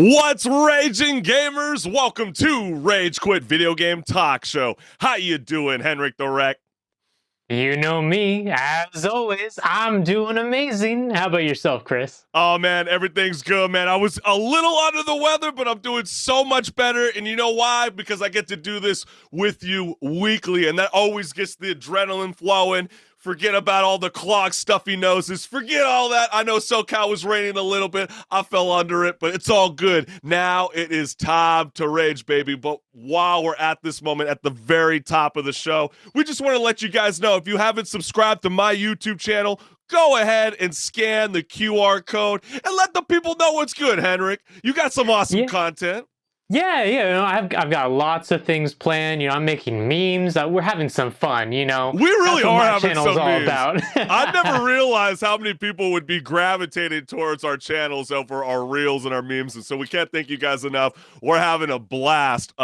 What's raging, gamers? Welcome to Rage Quit Video Game Talk Show. How you doing, HenricK? You know me, as always, I'm doing amazing. How about yourself, Chris? Oh man, everything's good, man. I was a little under the weather, but I'm doing so much better. And you know why? Because I get to do this with you weekly, and that always gets the adrenaline flowing. Forget about all the clogged, stuffy noses. Forget all that. I know SoCal was raining a little bit. I fell under it, but it's all good. Now it is time to rage, baby. But while we're at this moment, at the very top of the show, we just want to let you guys know, if you haven't subscribed to my YouTube channel, go ahead and scan the QR code and let the people know what's good, HenricK. You got some awesome content. Yeah, I've got lots of things planned. I'm making memes. We're having some fun, We really are having some memes. About. I never realized how many people would be gravitating towards our channels over our reels and our memes, and so we can't thank you guys enough. We're having a blast.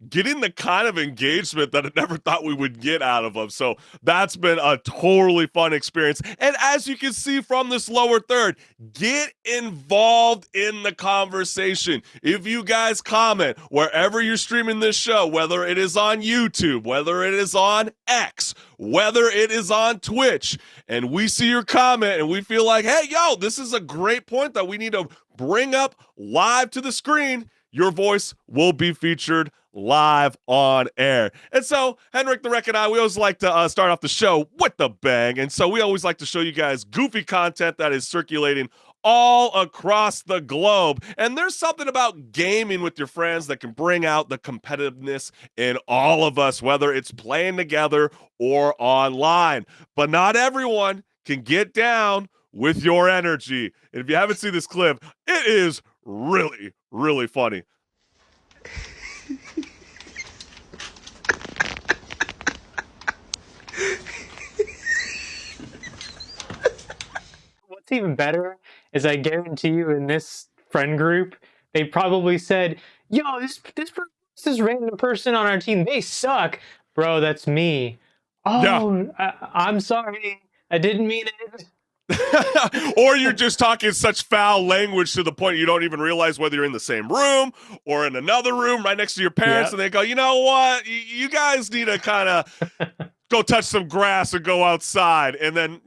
Getting the kind of engagement that I never thought we would get out of them. So that's been a totally fun experience. And as you can see from this lower third, get involved in the conversation. If you guys comment wherever you're streaming this show, whether it is on YouTube, whether it is on X, whether it is on Twitch, and we see your comment and we feel like, hey, yo, this is a great point that we need to bring up live to the screen, your voice will be featured live on air. And so HenricK and I, we always like to start off the show with a bang. And so we always like to show you guys goofy content that is circulating all across the globe. And there's something about gaming with your friends that can bring out the competitiveness in all of us, whether it's playing together or online. But not everyone can get down with your energy. And if you haven't seen this clip, it is really, really funny. What's even better is I guarantee you in this friend group, they probably said, yo, this random person on our team, they suck. Bro, that's me. Oh, yeah. I'm sorry. I didn't mean it. Or you're just talking such foul language to the point you don't even realize whether you're in the same room or in another room right next to your parents, and they go, you know what? You guys need to kind of go touch some grass and go outside. And then,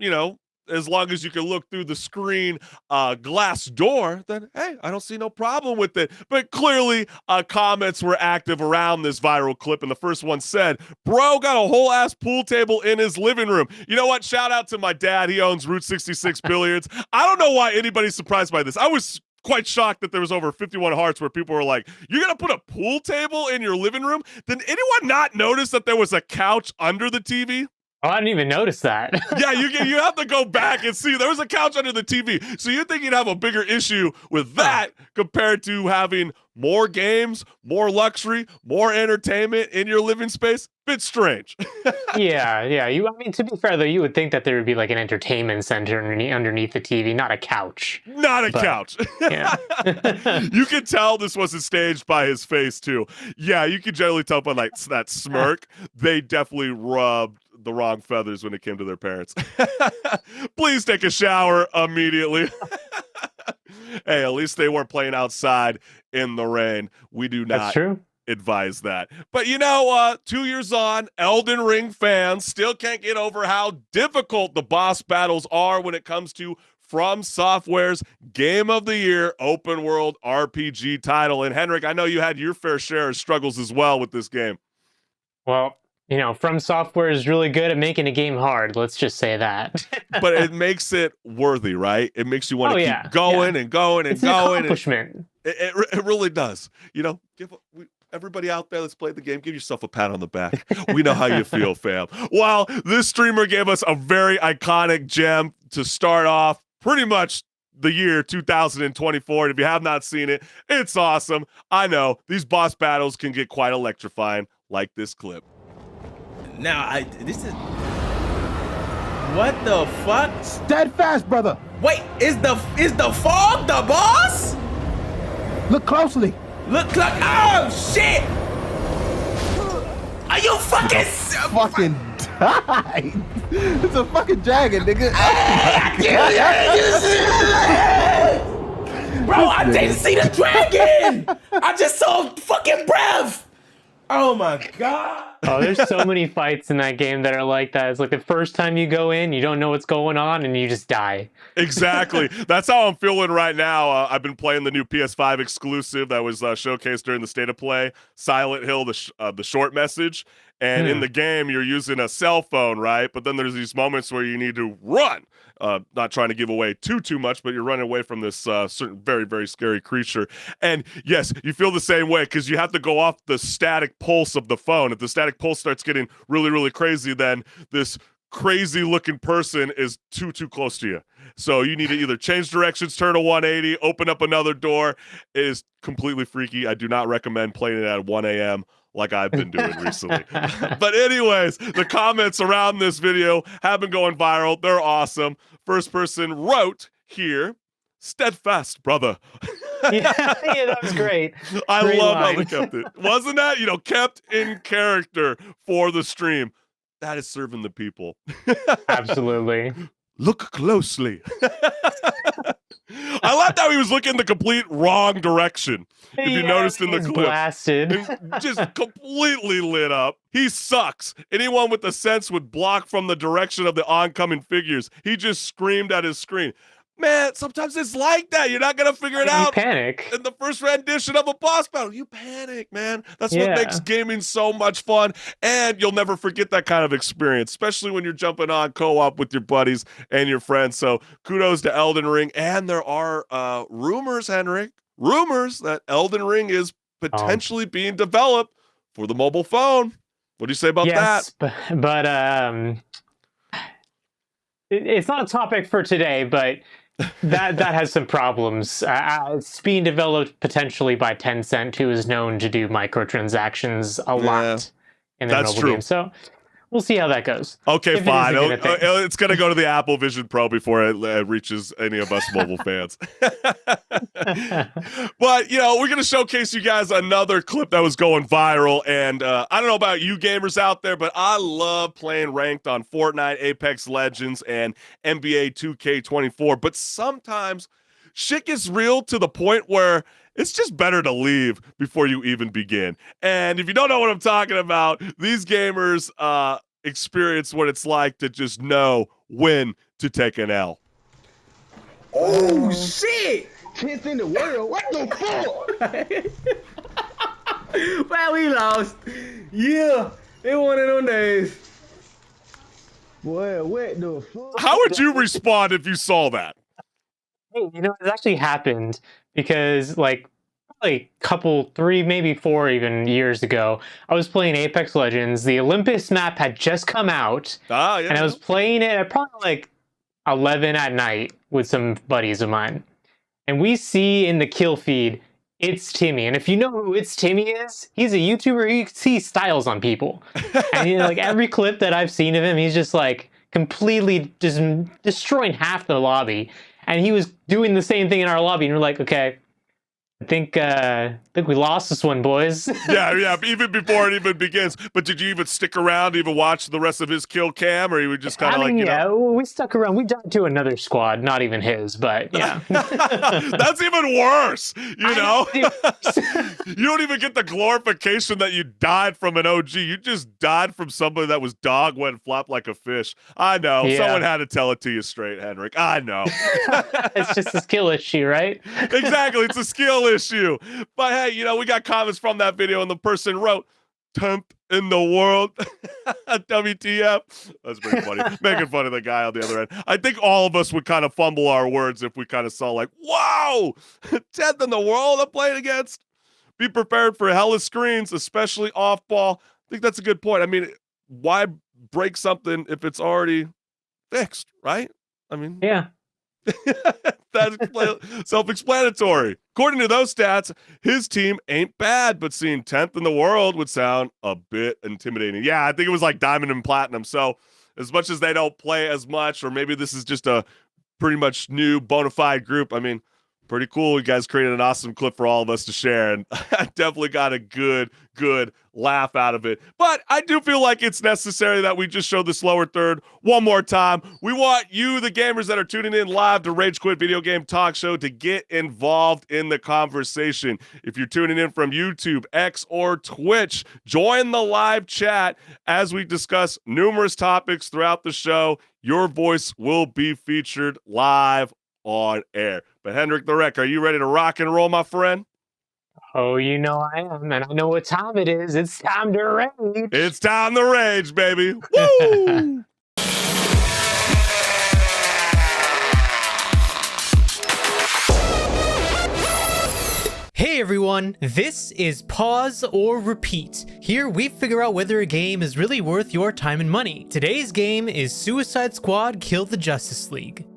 as long as you can look through the screen glass door, then, hey, I don't see no problem with it. But clearly, comments were active around this viral clip, and the first one said, bro got a whole-ass pool table in his living room. You know what? Shout out to my dad. He owns Route 66 Billiards. I don't know why anybody's surprised by this. I was quite shocked that there was over 51 hearts where people were like, you're going to put a pool table in your living room? Did anyone not notice that there was a couch under the TV? Oh, I didn't even notice that. Yeah, you have to go back and see. There was a couch under the TV. So you think you'd have a bigger issue with that compared to having more games, more luxury, more entertainment in your living space? Bit strange. Yeah. I mean, to be fair, though, you would think that there would be like an entertainment center underneath the TV, not a couch. Not a couch. Yeah. You could tell this wasn't staged by his face, too. Yeah, you could generally tell by like that smirk. They definitely rubbed the wrong feathers when it came to their parents. Please take a shower immediately. Hey, at least they weren't playing outside in the rain. We do not advise that. But 2 years on, Elden Ring fans still can't get over how difficult the boss battles are when it comes to From Software's Game of the Year open world RPG title. And HenricK, I know you had your fair share of struggles as well with this game. Well, From Software is really good at making a game hard. Let's just say that. But it makes it worthy, right? It makes you want to keep going and going and it's going. An accomplishment. It really does. Everybody out there that's played the game, give yourself a pat on the back. We know how you feel, fam. Well, this streamer gave us a very iconic gem to start off pretty much the year 2024. And if you have not seen it, it's awesome. I know these boss battles can get quite electrifying, like this clip. Now, this is... What the fuck? Steadfast, brother. Wait, is the fog the boss? Look closely. Look like... Oh, shit! Are you fucking... Fucking died. It's a fucking dragon, nigga. Bro, I didn't see the dragon. I just saw fucking breath. Oh my god. Oh, there's so many fights in that game that are like that. It's like the first time you go in, you don't know what's going on, and you just die. Exactly. That's how I'm feeling right now. I've been playing the new PS5 exclusive that was showcased during the State of Play, Silent Hill, the short message. And in the game, you're using a cell phone, right? But then there's these moments where you need to run. Not trying to give away too much, but you're running away from this certain very, very scary creature. And yes, you feel the same way because you have to go off the static pulse of the phone. If the static pulse starts getting really, really crazy, then this crazy looking person is too close to you. So you need to either change directions, turn a 180, open up another door. It is completely freaky. I do not recommend playing it at 1 a.m. like I've been doing recently. But anyways, the comments around this video have been going viral. They're awesome. First person wrote here, steadfast, brother. Yeah, that was great. I Great love line. how they kept it. Wasn't that, kept in character for the stream? That is serving the people. Absolutely. Look closely. I loved how he was looking the complete wrong direction. If you noticed in the he's clip. blasted. And just completely lit up. He sucks. Anyone with the sense would block from the direction of the oncoming figures. He just screamed at his screen. Man, sometimes it's like that. You're not going to figure it You out panic. in the first rendition of a boss battle. You panic, man. That's what Yeah. makes gaming so much fun. And you'll never forget that kind of experience, especially when you're jumping on co-op with your buddies and your friends. So kudos to Elden Ring. And there are rumors, HenricK, that Elden Ring is potentially being developed for the mobile phone. What do you say about that? But it's not a topic for today, but that has some problems. It's being developed potentially by Tencent, who is known to do microtransactions a lot in their that's mobile true. games. So we'll see how that goes. Okay, If it fine. is a thing. It's going to go to the Apple Vision Pro before it reaches any of us mobile fans. But, we're going to showcase you guys another clip that was going viral. And I don't know about you gamers out there, but I love playing ranked on Fortnite, Apex Legends, and NBA 2K24. But sometimes shit gets real to the point where it's just better to leave before you even begin. And if you don't know what I'm talking about, these gamers experience what it's like to just know when to take an L. Oh shit. 10th in the world? What the fuck? Man, we lost. Yeah, it one of them days. Boy, what the fuck? How would you respond if you saw that? Hey, it actually happened because, like, probably a couple, 3, maybe 4 even years ago, I was playing Apex Legends. The Olympus map had just come out, Yeah. and I was playing it at probably like 11 at night with some buddies of mine. And we see in the kill feed, it's Timmy. And if you know who It's Timmy is, he's a YouTuber. He sees styles on people. And like every clip that I've seen of him, he's just like completely just destroying half the lobby. And he was doing the same thing in our lobby. And we're like, okay, I think we lost this one, boys. Yeah, even before it even begins. But did you even stick around to even watch the rest of his kill cam, or you were just kind of we stuck around. We died to another squad, not even his, but yeah. That's even worse, you know? You don't even get the glorification that you died from an OG. You just died from somebody that was dog went flop like a fish. I know. Yeah. Someone had to tell it to you straight, HenricK. I know. It's just a skill issue, right? Exactly. It's a skill issue. But hey, we got comments from that video, and the person wrote, 10th in the world. WTF. That's pretty funny. Making fun of the guy on the other end. I think all of us would kind of fumble our words if we kind of saw like, wow, 10th in the world I'm playing against. Be prepared for hellish screens, especially off ball. I think that's a good point. I mean, why break something if it's already fixed, right? I mean, Yeah. that's self-explanatory. According to those stats, his team ain't bad, but seeing 10th in the world would sound a bit intimidating. Yeah, I think it was like Diamond and Platinum. So as much as they don't play as much, or maybe this is just a pretty much new bona fide group, I mean, Pretty cool. You guys created an awesome clip for all of us to share, and I definitely got a good laugh out of it. But I do feel like it's necessary that we just show the slower third one more time. We want you, the gamers that are tuning in live to Rage Quit Video Game Talk Show, to get involved in the conversation. If you're tuning in from YouTube, X, or Twitch, join the live chat as we discuss numerous topics throughout the show. Your voice will be featured live on air. But HenricK the Wreck, are you ready to rock and roll, my friend? Oh, you know I am, and I know what time it is. It's time to rage. It's time to rage, baby. Woo! Hey everyone, this is Pause or Repeat. Here we figure out whether a game is really worth your time and money. Today's game is Suicide Squad Kill the Justice League.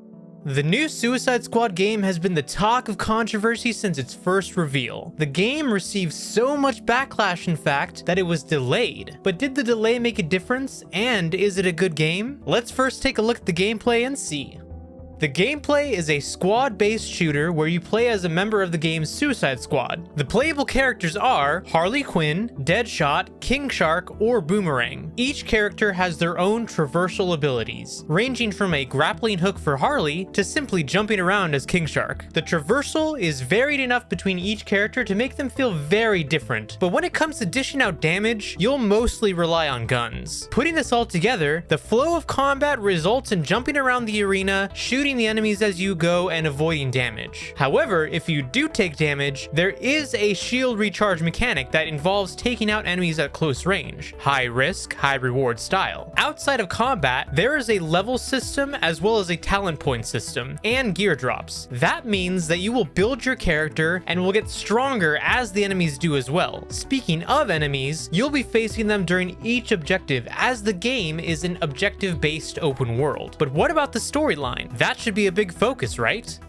The new Suicide Squad game has been the talk of controversy since its first reveal. The game received so much backlash, in fact, that it was delayed. But did the delay make a difference, and is it a good game? Let's first take a look at the gameplay and see. The gameplay is a squad-based shooter where you play as a member of the game's Suicide Squad. The playable characters are Harley Quinn, Deadshot, King Shark, or Boomerang. Each character has their own traversal abilities, ranging from a grappling hook for Harley to simply jumping around as King Shark. The traversal is varied enough between each character to make them feel very different, but when it comes to dishing out damage, you'll mostly rely on guns. Putting this all together, the flow of combat results in jumping around the arena, shooting the enemies as you go, and avoiding damage. However, if you do take damage, there is a shield recharge mechanic that involves taking out enemies at close range. High risk, high reward style. Outside of combat, there is a level system as well as a talent point system, and gear drops. That means that you will build your character and will get stronger as the enemies do as well. Speaking of enemies, you'll be facing them during each objective, as the game is an objective-based open world. But what about the storyline? That should be a big focus, right?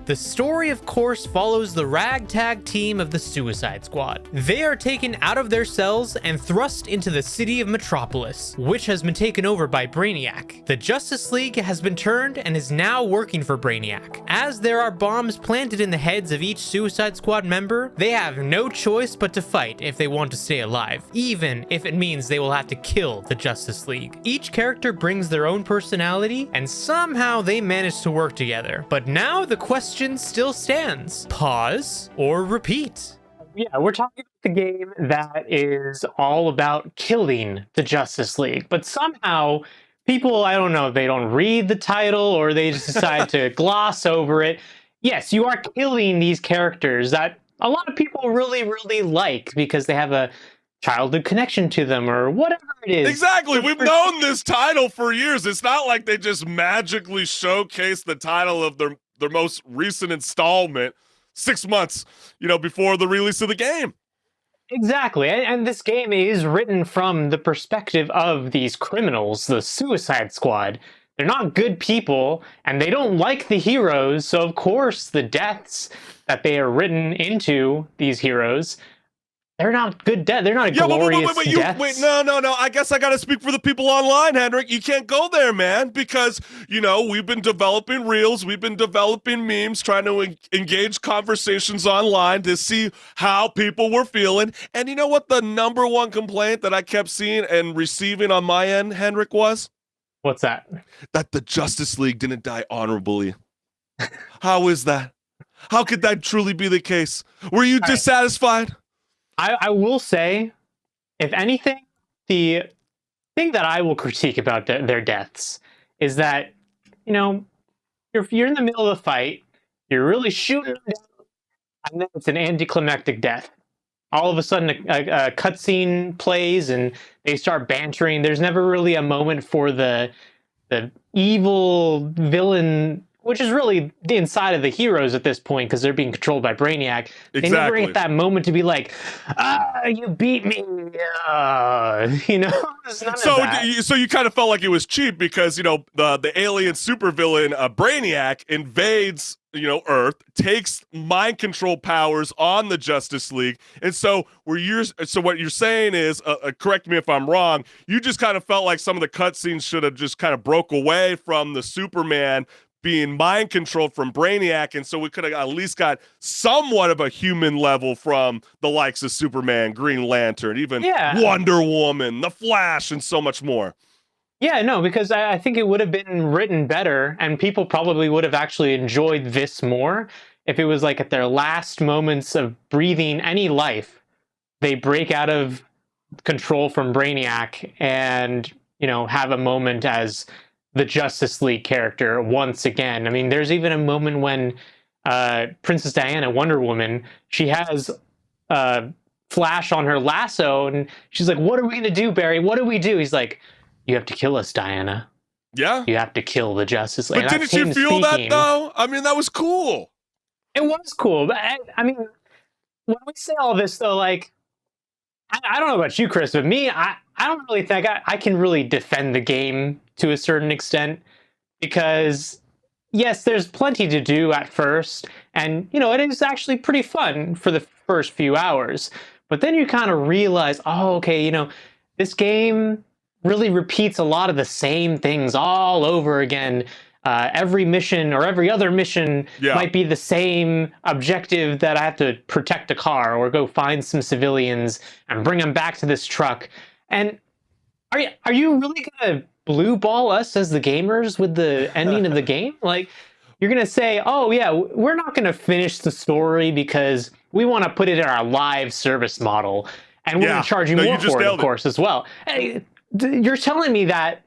The story, of course, follows the ragtag team of the Suicide Squad. They are taken out of their cells and thrust into the city of Metropolis, which has been taken over by Brainiac. The Justice League has been turned and is now working for Brainiac. As there are bombs planted in the heads of each Suicide Squad member, they have no choice but to fight if they want to stay alive, even if it means they will have to kill the Justice League. Each character brings their own personality, and somehow they manage to work together. But now the question still stands. Pause or repeat? Yeah, we're talking about the game that is all about killing the Justice League, but somehow people, I don't know, they don't read the title or they just decide to gloss over it. Yes, you are killing these characters that a lot of people really like because they have a childhood connection to them or whatever it is. Exactly. We've known this title for years. It's not like they just magically showcase the title of their most recent installment 6 months, before the release of the game. Exactly. And this game is written from the perspective of these criminals, the Suicide Squad. They're not good people, and they don't like the heroes, so of course the deaths that they are written into these heroes, they're not good deaths. They're not glorious deaths. No. I guess I got to speak for the people online, HenricK. You can't go there, man, because, we've been developing reels. We've been developing memes, trying to engage conversations online to see how people were feeling. And you know what the number one complaint that I kept seeing and receiving on my end, HenricK, was? What's that? That the Justice League didn't die honorably. How is that? How could that truly be the case? Were you dissatisfied? I will say, if anything, the thing that I will critique about their deaths is that, if you're in the middle of the fight, you're really shooting them down, and then it's an anticlimactic death. All of a sudden, a cutscene plays, and they start bantering. There's never really a moment for the evil villain, which is really the inside of the heroes at this point because they're being controlled by Brainiac. Exactly. They never get that moment to be like, you beat me. There's none of that. So you kind of felt like it was cheap because, the alien supervillain Brainiac invades, Earth, takes mind control powers on the Justice League. And so what you're saying is, correct me if I'm wrong, you just kind of felt like some of the cutscenes should have just kind of broke away from the Superman being mind controlled from Brainiac, and so we could have at least got somewhat of a human level from the likes of Superman, Green Lantern, even Wonder Woman, The Flash, and so much more. Yeah, no, because I think it would have been written better, and people probably would have actually enjoyed this more if it was like at their last moments of breathing any life, they break out of control from Brainiac and, you know, have a moment as the Justice League character once again. I mean, there's even a moment when Princess Diana, Wonder Woman, she has Flash on her lasso, and she's like, "What are we gonna do, Barry? What do we do?" He's like, "You have to kill us, Diana. Yeah. You have to kill the Justice League." But didn't you feel that, though? I mean, that was cool. It was cool. But I mean, when we say all this, though, like, I don't know about you, Chris, but me, I don't really think I can really defend the game to a certain extent, because yes, there's plenty to do at first, and, you know, it is actually pretty fun for the first few hours. But then you kind of realize, oh, okay, you know, this game really repeats a lot of the same things all over again. Every mission or every other mission might be the same objective, that I have to protect a car or go find some civilians and bring them back to this truck. And are you really gonna blue ball us as the gamers with the ending of the game? Like, you're gonna say, oh yeah, we're not gonna finish the story because we want to put it in our live service model, and we're gonna charge you more for it, of course, as well. Hey, you're telling me that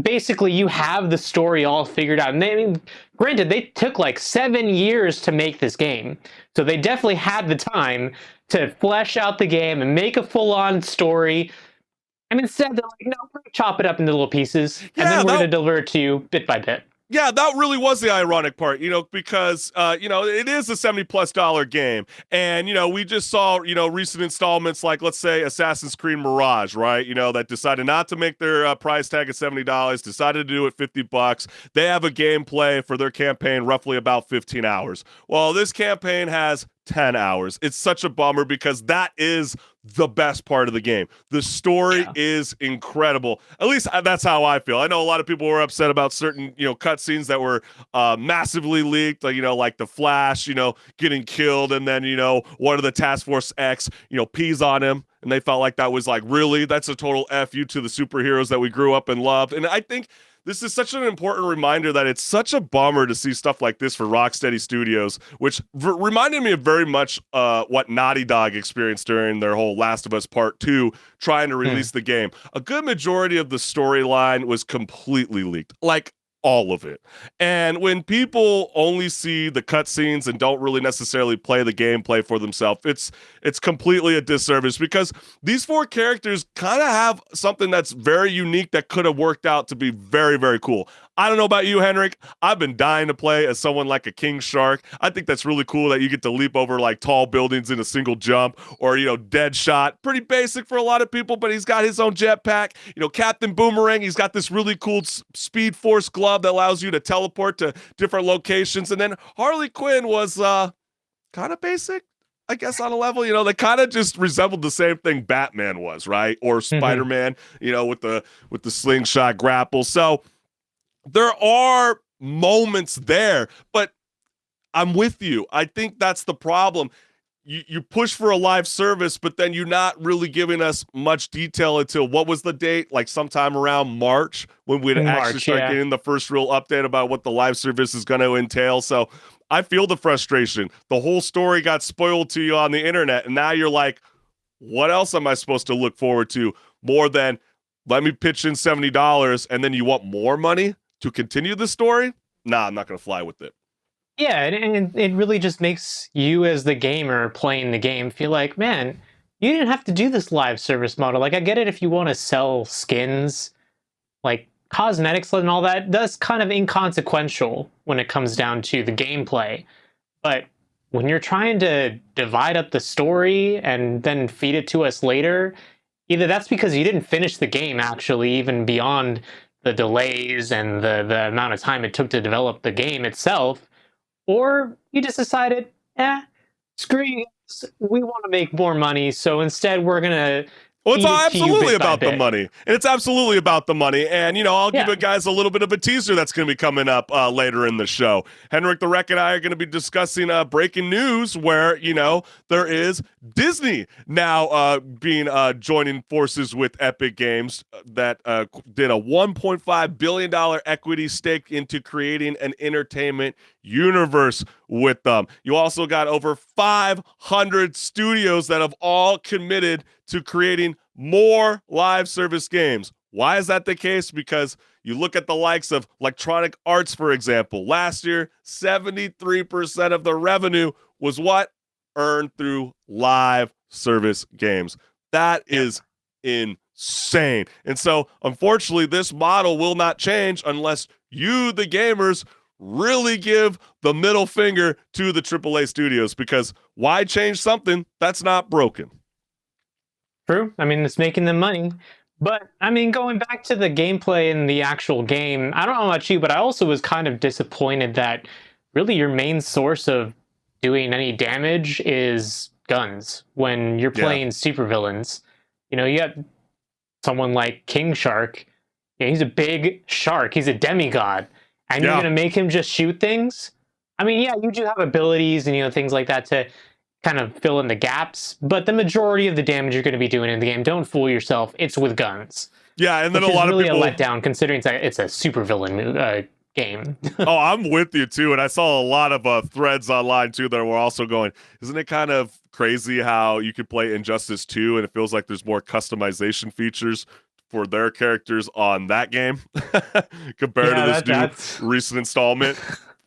basically you have the story all figured out. And I mean, granted, they took like 7 years to make this game, so they definitely had the time to flesh out the game and make a full-on story. And instead, they're like, no, we're gonna chop it up into little pieces, and then we're gonna deliver it to you bit by bit. Yeah, that really was the ironic part, you know, because, you know, it is a $70+ game. And, you know, we just saw, you know, recent installments like, let's say, Assassin's Creed Mirage, right? You know, that decided not to make their price tag at $70, decided to do it $50. They have a gameplay for their campaign roughly about 15 hours. Well, this campaign has 10 hours. It's such a bummer because that is the best part of the game. The story is incredible. At least that's how I feel. I know a lot of people were upset about certain, you know, cutscenes that were massively leaked, like, you know, like the Flash, you know, getting killed, and then, you know, one of the Task Force X, you know, pees on him, and they felt like that was like, really? That's a total F you to the superheroes that we grew up and loved. And I think this is such an important reminder that it's such a bummer to see stuff like this for Rocksteady Studios, which reminded me of very much what Naughty Dog experienced during their whole Last of Us Part 2 trying to release the game. A good majority of the storyline was completely leaked. Like, all of it. And when people only see the cutscenes and don't really necessarily play the gameplay for themselves, it's completely a disservice, because these 4 characters kind of have something that's very unique that could have worked out to be very, very cool. I don't know about you, HenricK. I've been dying to play as someone like a king shark. I think that's really cool that you get to leap over like tall buildings in a single jump, or, you know, Deadshot. Pretty basic for a lot of people, but he's got his own jetpack. You know, Captain Boomerang, he's got this really cool Speed Force glove that allows you to teleport to different locations. And then Harley Quinn was kind of basic, I guess, on a level. You know, they kind of just resembled the same thing Batman was, right? Or Spider-Man, you know, with the slingshot grapple. So there are moments there, but I'm with you. I think that's the problem. You push for a live service, but then you're not really giving us much detail until, what was the date? Like sometime around March, when we'd actually start getting the first real update about what the live service is going to entail. So I feel the frustration. The whole story got spoiled to you on the internet, and now you're like, what else am I supposed to look forward to more than, let me pitch in $70 and then you want more money to continue the story? Nah, I'm not going to fly with it. Yeah, and it really just makes you as the gamer playing the game feel like, man, you didn't have to do this live service model. Like, I get it if you want to sell skins, like cosmetics and all that. That's kind of inconsequential when it comes down to the gameplay. But when you're trying to divide up the story and then feed it to us later, either that's because you didn't finish the game, actually, even beyond the delays and the amount of time it took to develop the game itself, or you just decided, screw you guys, we want to make more money, so instead we're going to Well, it's feed it to you absolutely bit by about the bit. money. And it's absolutely about the money. And, I'll give Yeah. you guys a little bit of a teaser that's going to be coming up later in the show. HenricK and I are going to be discussing breaking news where, there is Disney now joining forces with Epic Games that did a $1.5 billion equity stake into creating an entertainment universe with them. You also got over 500 studios that have all committed to creating more live service games. Why is that the case? Because you look at the likes of Electronic Arts, for example. Last year, 73% of the revenue was what? Earned through live service games. That is insane. And so, unfortunately, this model will not change unless you, the gamers, really give the middle finger to the AAA studios, because why change something that's not broken? True. I mean, it's making them money. But, I mean, going back to the gameplay in the actual game, I don't know about you, but I also was kind of disappointed that really your main source of doing any damage is guns when you're playing supervillains. You got someone like King Shark. He's a big shark. He's a demigod. And you're going to make him just shoot things? I mean, yeah, you do have abilities and, things like that to kind of fill in the gaps, but the majority of the damage you're going to be doing in the game, don't fool yourself, it's with guns. Yeah, and then which a lot is really of people a letdown considering it's a supervillain game. Oh, I'm with you too, and I saw a lot of threads online too that were also going, isn't it kind of crazy how you could play Injustice 2 and it feels like there's more customization features for their characters on that game compared to this new recent installment?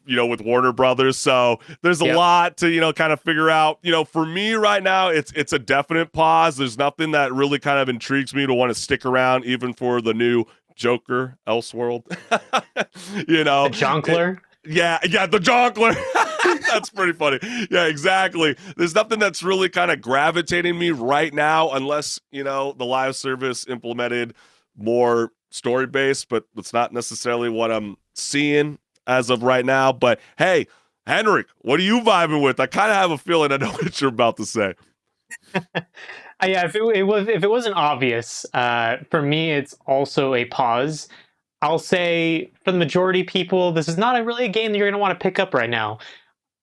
With Warner Brothers. So there's a lot to, kind of figure out. For me right now, it's a definite pause. There's nothing that really kind of intrigues me to want to stick around, even for the new Joker Elseworld. The Jonkler. The Jonkler. That's pretty funny. Yeah, exactly. There's nothing that's really kind of gravitating me right now, unless, the live service implemented more story-based, but it's not necessarily what I'm seeing as of right now. But hey, HenricK, what are you vibing with? I kind of have a feeling I know what you're about to say. Yeah, if it wasn't obvious, for me, it's also a pause. I'll say for the majority of people, this is not really a game that you're going to want to pick up right now.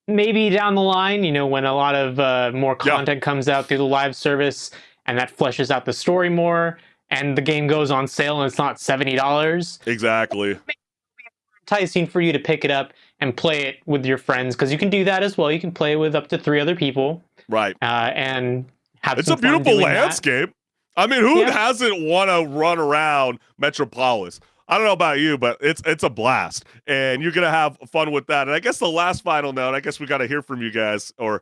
Maybe down the line, when a lot of more content comes out through the live service and that fleshes out the story more, and the game goes on sale and it's not $70. Exactly. Enticing for you to pick it up and play it with your friends, because you can do that as well. You can play with up to 3 other people, right? And have it's a beautiful landscape. I mean, who hasn't want to run around Metropolis? I don't know about you, but it's a blast, and you're gonna have fun with that. And I guess the last final note, I guess we got to hear from you guys, or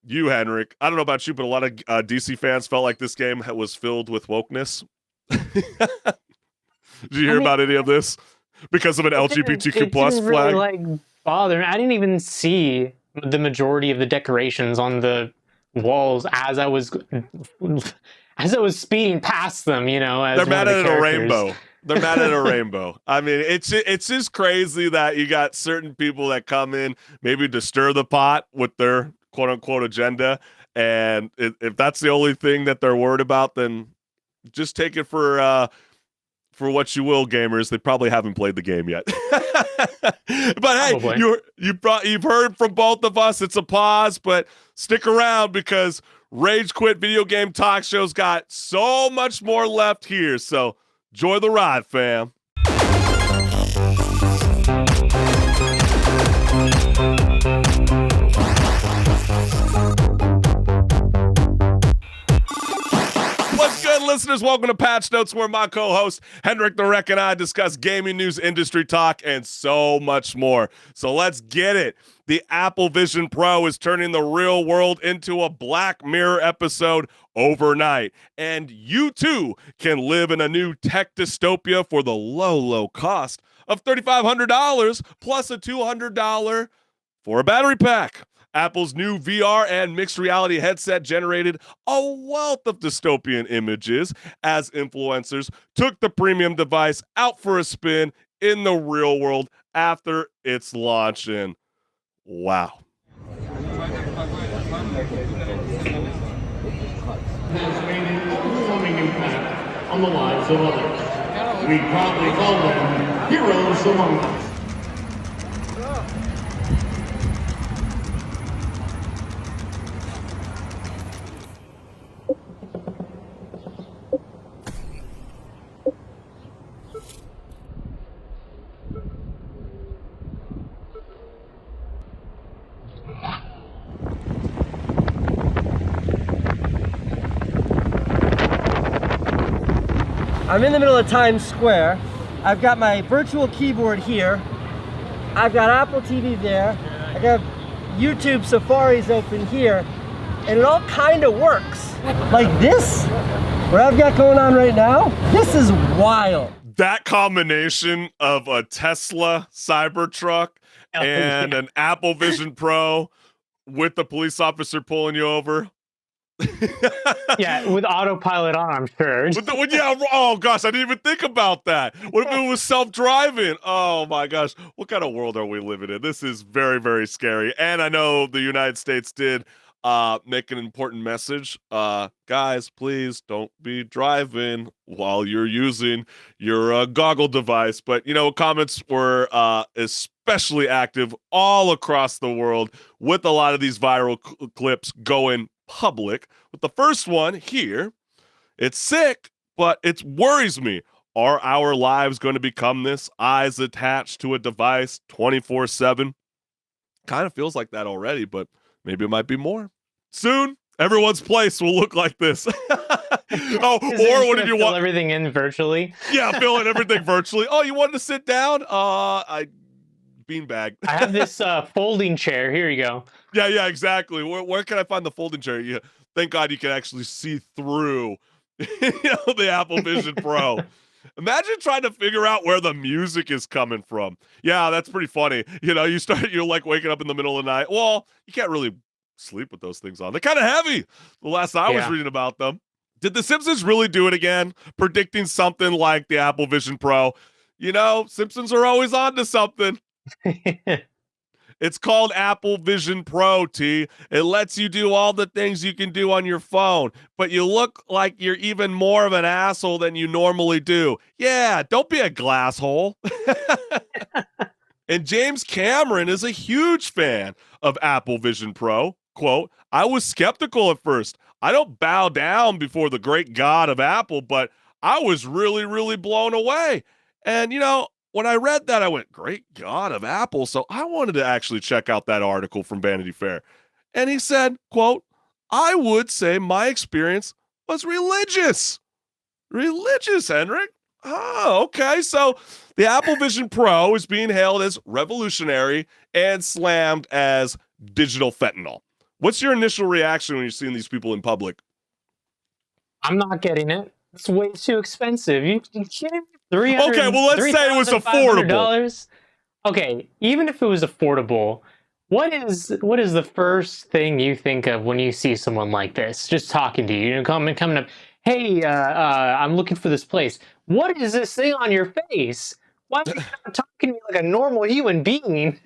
you, HenricK. I don't know about you, but a lot of DC fans felt like this game was filled with wokeness. Did you hear about any of this? Because of an LGBTQ plus flag? Really, bother me. I didn't even see the majority of the decorations on the walls as I was speeding past them. As they're mad at a rainbow. They're mad at a rainbow. I mean, it's just crazy that you got certain people that come in maybe to stir the pot with their quote unquote agenda, and if that's the only thing that they're worried about, then just take it for what you will, gamers. They probably haven't played the game yet. But hey, you've heard from both of us. It's a pause, but stick around because Rage Quit Video Game Talk Show's got so much more left here. So enjoy the ride, fam. What's good, listeners? Welcome to Patch Notes, where my co-host HenricK and I discuss gaming news, industry talk, and so much more. So let's get it. The Apple Vision Pro is turning the real world into a Black Mirror episode overnight. And you too can live in a new tech dystopia for the low cost of $3,500 plus a $200 for a battery pack. Apple's new VR and mixed reality headset generated a wealth of dystopian images as influencers took the premium device out for a spin in the real world after its launch. And wow. on the lives of others. We proudly call them heroes among us. I'm in the middle of Times Square. I've got my virtual keyboard here. I've got Apple TV there. I got YouTube Safaris open here. And it all kind of works. Like this, what I've got going on right now, this is wild. That combination of a Tesla Cybertruck and an Apple Vision Pro with the police officer pulling you over. Yeah, with autopilot on, I'm sure. Oh gosh, I didn't even think about that. What if it was self-driving? Oh my gosh, what kind of world are we living in? This is very, very scary. And I know the United States did make an important message. Guys, please don't be driving while you're using your goggle device. But comments were especially active all across the world with a lot of these viral clips going public. With the first one here, it's sick, but it worries me. Are our lives going to become this? Eyes attached to a device 24/7? Kind of feels like that already, but maybe it might be more. Soon, everyone's place will look like this. Or what did you want? Everything in virtually. Yeah, filling everything virtually. Oh, you wanted to sit down? Beanbag. I have this folding chair. Here you go. Yeah, exactly. Where can I find the folding chair? Yeah, thank God you can actually see through the Apple Vision Pro. Imagine trying to figure out where the music is coming from. Yeah, that's pretty funny. You're like waking up in the middle of the night. Well, you can't really sleep with those things on. They're kind of heavy. The last I was reading about them. Did The Simpsons really do it again? Predicting something like the Apple Vision Pro? Simpsons are always on to something. It's called Apple Vision Pro, T. It lets you do all the things you can do on your phone, but you look like you're even more of an asshole than you normally do. Yeah, don't be a glasshole. And James Cameron is a huge fan of Apple Vision Pro. Quote, I was skeptical at first. I don't bow down before the great God of Apple, but I was really, really blown away. And, when I read that, I went, great God of Apple. So I wanted to actually check out that article from Vanity Fair. And he said, quote, I would say my experience was religious. Religious, HenricK? Oh, okay. So the Apple Vision Pro is being hailed as revolutionary and slammed as digital fentanyl. What's your initial reaction when you're seeing these people in public? I'm not getting it. It's way too expensive. You kidding me? Okay, well, let's say it was affordable. Okay, even if it was affordable, what is the first thing you think of when you see someone like this just talking to you? Coming up, hey, I'm looking for this place. What is this thing on your face? Why are you not talking to me like a normal human being?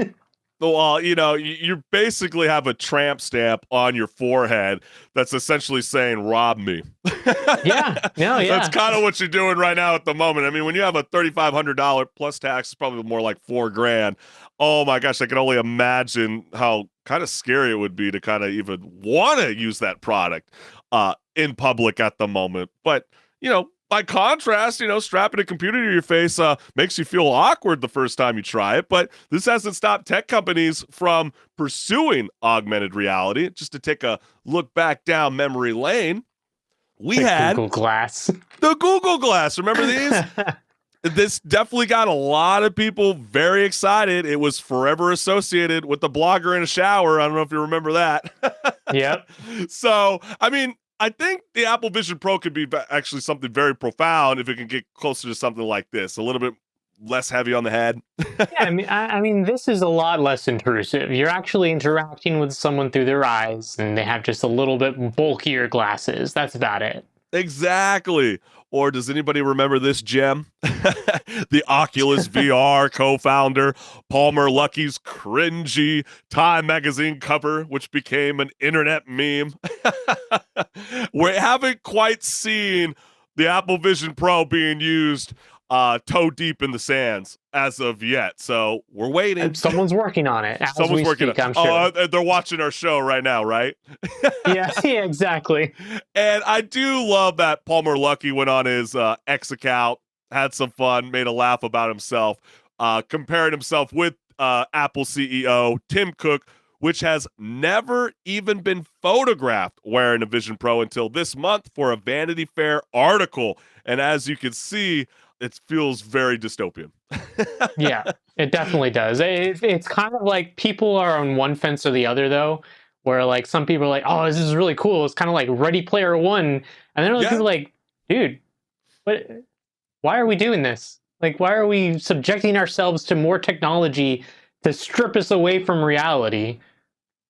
Well, you basically have a tramp stamp on your forehead that's essentially saying, rob me. Yeah. That's kind of what you're doing right now at the moment. I mean, when you have a $3,500 plus tax, it's probably more like $4,000. Oh my gosh, I can only imagine how kind of scary it would be to kind of even want to use that product in public at the moment. But, by contrast, strapping a computer to your face makes you feel awkward the first time you try it. But this hasn't stopped tech companies from pursuing augmented reality. Just to take a look back down memory lane, we had Google Glass. The Google Glass. Remember these? This definitely got a lot of people very excited. It was forever associated with the blogger in a shower. I don't know if you remember that. Yep. So, I mean, I think the Apple Vision Pro could be actually something very profound if it can get closer to something like this, a little bit less heavy on the head. Yeah, I mean, this is a lot less intrusive. You're actually interacting with someone through their eyes, and they have just a little bit bulkier glasses. That's about it. Exactly. Or does anybody remember this gem? The Oculus VR co-founder, Palmer Luckey's cringy Time magazine cover, which became an internet meme. We haven't quite seen the Apple Vision Pro being used toe deep in the sands as of yet. So we're waiting. Someone's working on it. As Someone's we working speak, on I'm sure. Oh, they're watching our show right now, right? Yeah, yeah, exactly. And I do love that Palmer Luckey went on his X account, had some fun, made a laugh about himself, comparing himself with Apple CEO Tim Cook, which has never even been photographed wearing a Vision Pro until this month for a Vanity Fair article. And as you can see, it feels very dystopian. Yeah, it definitely does. It's kind of like people are on one fence or the other, though, where like some people are like, oh, this is really cool. It's kind of like Ready Player One. And then other people are like, dude, why are we doing this? Like, why are we subjecting ourselves to more technology to strip us away from reality?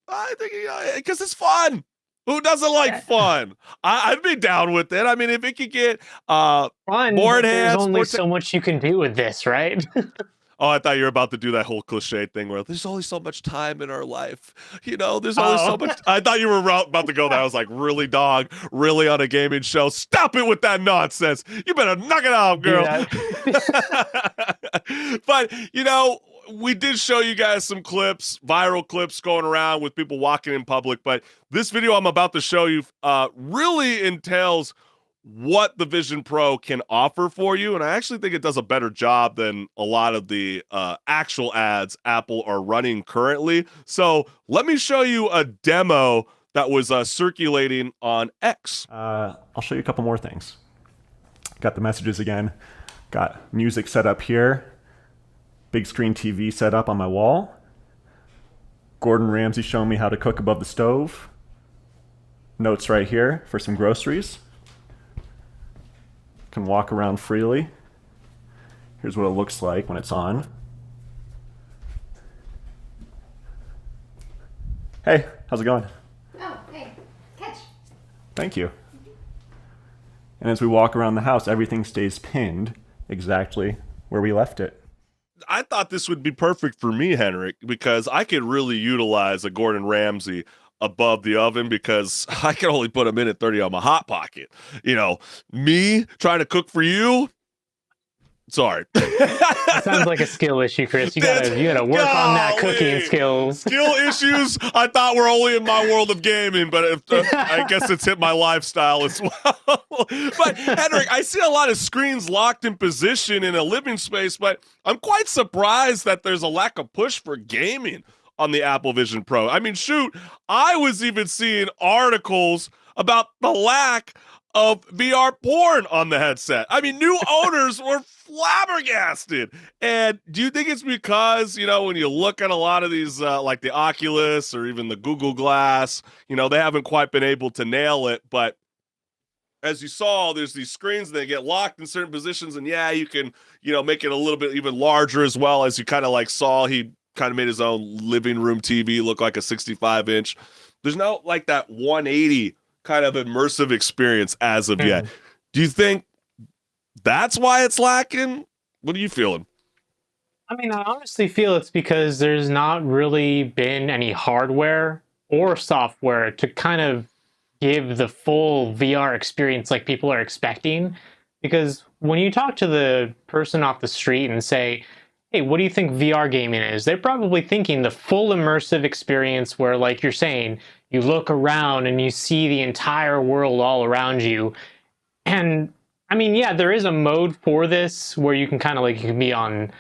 I think because it's fun. Who doesn't like fun? I'd be down with it. I mean, if it could get Fun, more but there's enhanced, only more so much you can do with this, right? Oh, I thought you were about to do that whole cliche thing where there's only so much time in our life. You know, there's only so much. I thought you were about to go there. I was like, really, dog? Really on a gaming show? Stop it with that nonsense. You better knock it out, girl. But, you know, we did show you guys some clips, viral clips going around with people walking in public. But this video I'm about to show you really entails what the Vision Pro can offer for you. And I actually think it does a better job than a lot of the actual ads Apple are running currently. So let me show you a demo that was circulating on X. I'll show you a couple more things. Got the messages again. Got music set up here. Big screen TV set up on my wall. Gordon Ramsay showing me how to cook above the stove. Notes right here for some groceries. Can walk around freely. Here's what it looks like when it's on. Hey, how's it going? Oh, hey, catch. Thank you. And as we walk around the house, everything stays pinned exactly where we left it. I thought this would be perfect for me, HenricK, because I could really utilize a Gordon Ramsay above the oven because I can only put a minute 30 on my Hot Pocket. You know, me trying to cook for you. Sorry. Sounds like a skill issue, Chris. You gotta work on that cooking skills. Skill issues I thought were only in my world of gaming, but I guess it's hit my lifestyle as well. But HenricK, I see a lot of screens locked in position in a living space, but I'm quite surprised that there's a lack of push for gaming on the Apple Vision Pro. I mean, shoot, I was even seeing articles about the lack of VR porn on the headset. I mean, new owners were flabbergasted. And do you think it's because, you know, when you look at a lot of these, like the Oculus or even the Google Glass, you know, they haven't quite been able to nail it. But as you saw, there's these screens and they get locked in certain positions. And yeah, you can, you know, make it a little bit even larger as well. As you kind of like saw, he kind of made his own living room TV look like a 65-inch. There's no like that 180 kind of immersive experience as of yet. Do you think that's why it's lacking? What are you feeling? I mean, I honestly feel it's because there's not really been any hardware or software to kind of give the full VR experience like people are expecting. Because when you talk to the person off the street and say, hey, what do you think VR gaming is? They're probably thinking the full immersive experience where, like you're saying, you look around and you see the entire world all around you. And I mean, yeah, there is a mode for this where you can kind of like, you can be on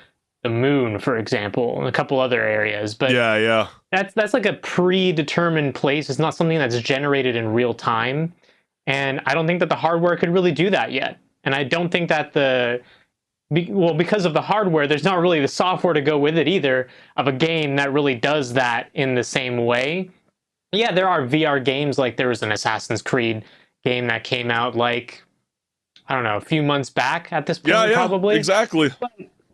the moon, for example, and a couple other areas. But yeah, that's like a predetermined place. It's not something that's generated in real time. And I don't think that the hardware could really do that yet. And I don't think that because of the hardware, there's not really the software to go with it either of a game that really does that in the same way. Yeah, there are VR games, like there was an Assassin's Creed game that came out like, I don't know, a few months back at this point, probably. Exactly. But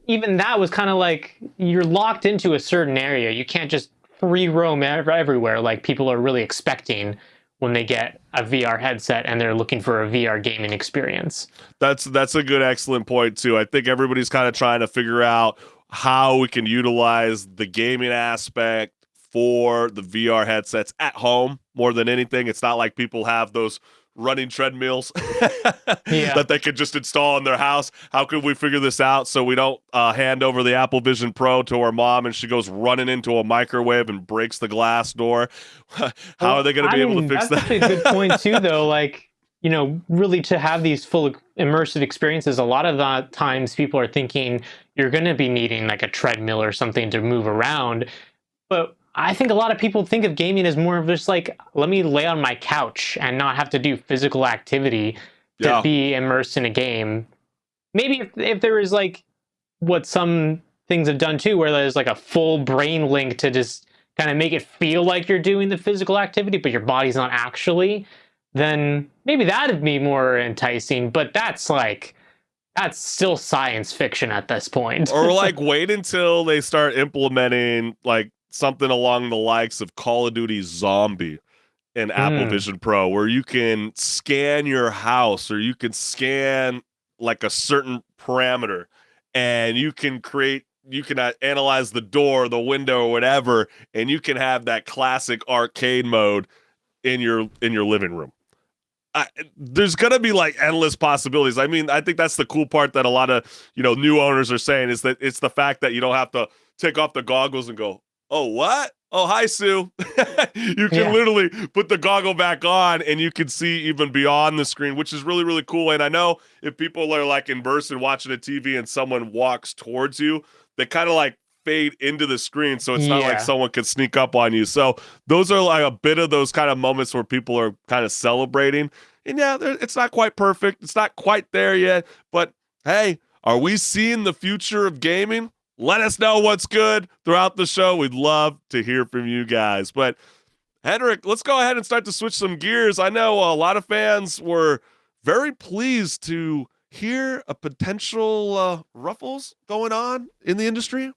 even that was kind of like, you're locked into a certain area. You can't just free roam everywhere like people are really expecting when they get a VR headset and they're looking for a VR gaming experience. That's a good, excellent point too. I think everybody's kind of trying to figure out how we can utilize the gaming aspect for the VR headsets at home more than anything. It's not like people have those running treadmills Yeah. that they could just install in their house. How could we figure this out so we don't hand over the Apple Vision Pro to our mom and she goes running into a microwave and breaks the glass door? How are they going to be able to fix that's that? actually a good point too, though. Like, you know, really to have these full immersive experiences, a lot of the times people are thinking you're going to be needing like a treadmill or something to move around. But I think a lot of people think of gaming as more of just like, let me lay on my couch and not have to do physical activity to Yeah. be immersed in a game. Maybe if there is like what some things have done too, where there's like a full brain link to just kind of make it feel like you're doing the physical activity, but your body's not actually, then maybe that'd be more enticing. But that's still science fiction at this point. Or like wait until they start implementing like something along the likes of Call of Duty Zombie in Apple Vision Pro, where you can scan your house or you can scan like a certain parameter and you can analyze the door, the window, or whatever, and you can have that classic arcade mode in your living room. There's gonna be like endless possibilities. I mean, I think that's the cool part that a lot of new owners are saying, is that it's the fact that you don't have to take off the goggles and go, oh, what? Oh, hi, Sue. You can literally put the goggle back on and you can see even beyond the screen, which is really, really cool. And I know if people are like immersed in watching a TV and someone walks towards you, they kind of like fade into the screen. So it's not like someone could sneak up on you. So those are like a bit of those kind of moments where people are kind of celebrating. And yeah, it's not quite perfect. It's not quite there yet. But hey, are we seeing the future of gaming? Let us know what's good throughout the show. We'd love to hear from you guys. But HenricK, let's go ahead and start to switch some gears. I know a lot of fans were very pleased to hear a potential ruffles going on in the industry.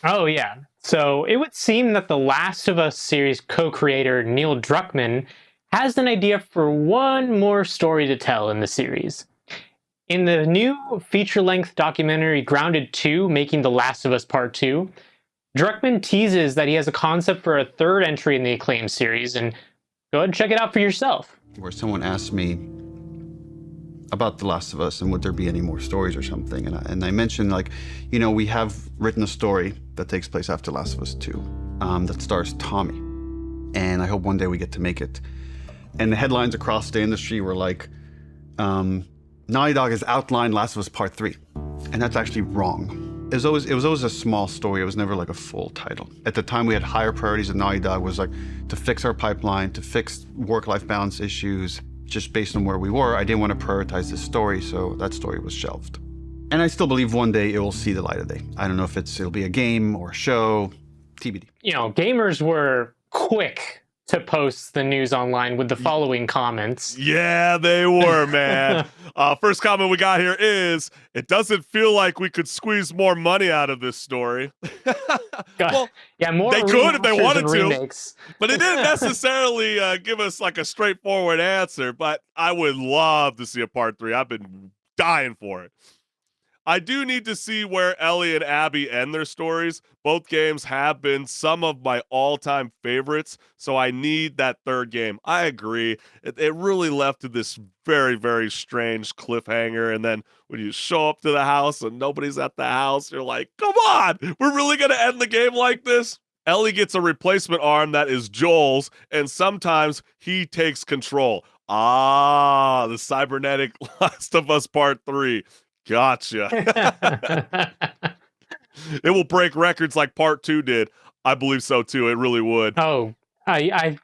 Oh, yeah. So it would seem that the Last of Us series co-creator Neil Druckmann has an idea for one more story to tell in the series. In the new feature-length documentary Grounded 2, Making The Last of Us Part 2, Druckmann teases that he has a concept for a third entry in the acclaimed series, and go ahead and check it out for yourself. Where someone asked me about The Last of Us and would there be any more stories or something, and I mentioned, like, we have written a story that takes place after Last of Us 2 that stars Tommy, and I hope one day we get to make it. And the headlines across the industry were like, Naughty Dog has outlined Last of Us Part 3. And that's actually wrong. It was always a small story. It was never like a full title. At the time, we had higher priorities at Naughty Dog, was like to fix our pipeline, to fix work-life balance issues. Just based on where we were, I didn't want to prioritize this story, so that story was shelved. And I still believe one day it will see the light of day. I don't know if it'll be a game or a show, TBD. Gamers were quick to post the news online with the following comments. Yeah, they were, man. First comment we got here is, it doesn't feel like we could squeeze more money out of this story. Well, more they could if they remasters wanted and to, remakes. but it didn't necessarily give us like a straightforward answer. But I would love to see a part 3. I've been dying for it. I do need to see where Ellie and Abby end their stories. Both games have been some of my all-time favorites, so I need that third game. I agree. It really left to this very, very strange cliffhanger, and then when you show up to the house and nobody's at the house, you're like, come on! We're really going to end the game like this? Ellie gets a replacement arm that is Joel's, and sometimes he takes control. The cybernetic Last of Us Part 3. Gotcha. It will break records like Part 2 did. I believe so too. It really would. Oh, I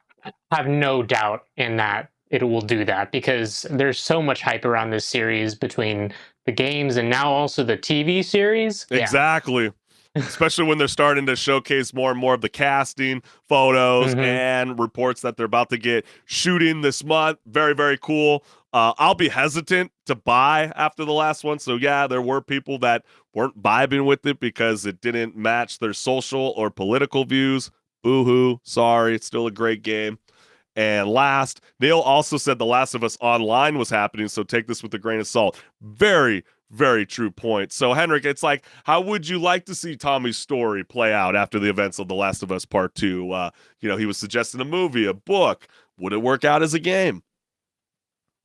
have no doubt in that it will do that, because there's so much hype around this series between the games and now also the TV series. Exactly. Especially when they're starting to showcase more and more of the casting photos and reports that they're about to get shooting this month. Very, very cool. I'll be hesitant to buy after the last one. So yeah, there were people that weren't vibing with it because it didn't match their social or political views. Boo-hoo. Sorry. It's still a great game. And last, Neil also said The Last of Us Online was happening, so take this with a grain of salt. Very, very true point. So, HenricK, it's like, how would you like to see Tommy's story play out after the events of The Last of Us Part 2? He was suggesting a movie, a book. Would it work out as a game?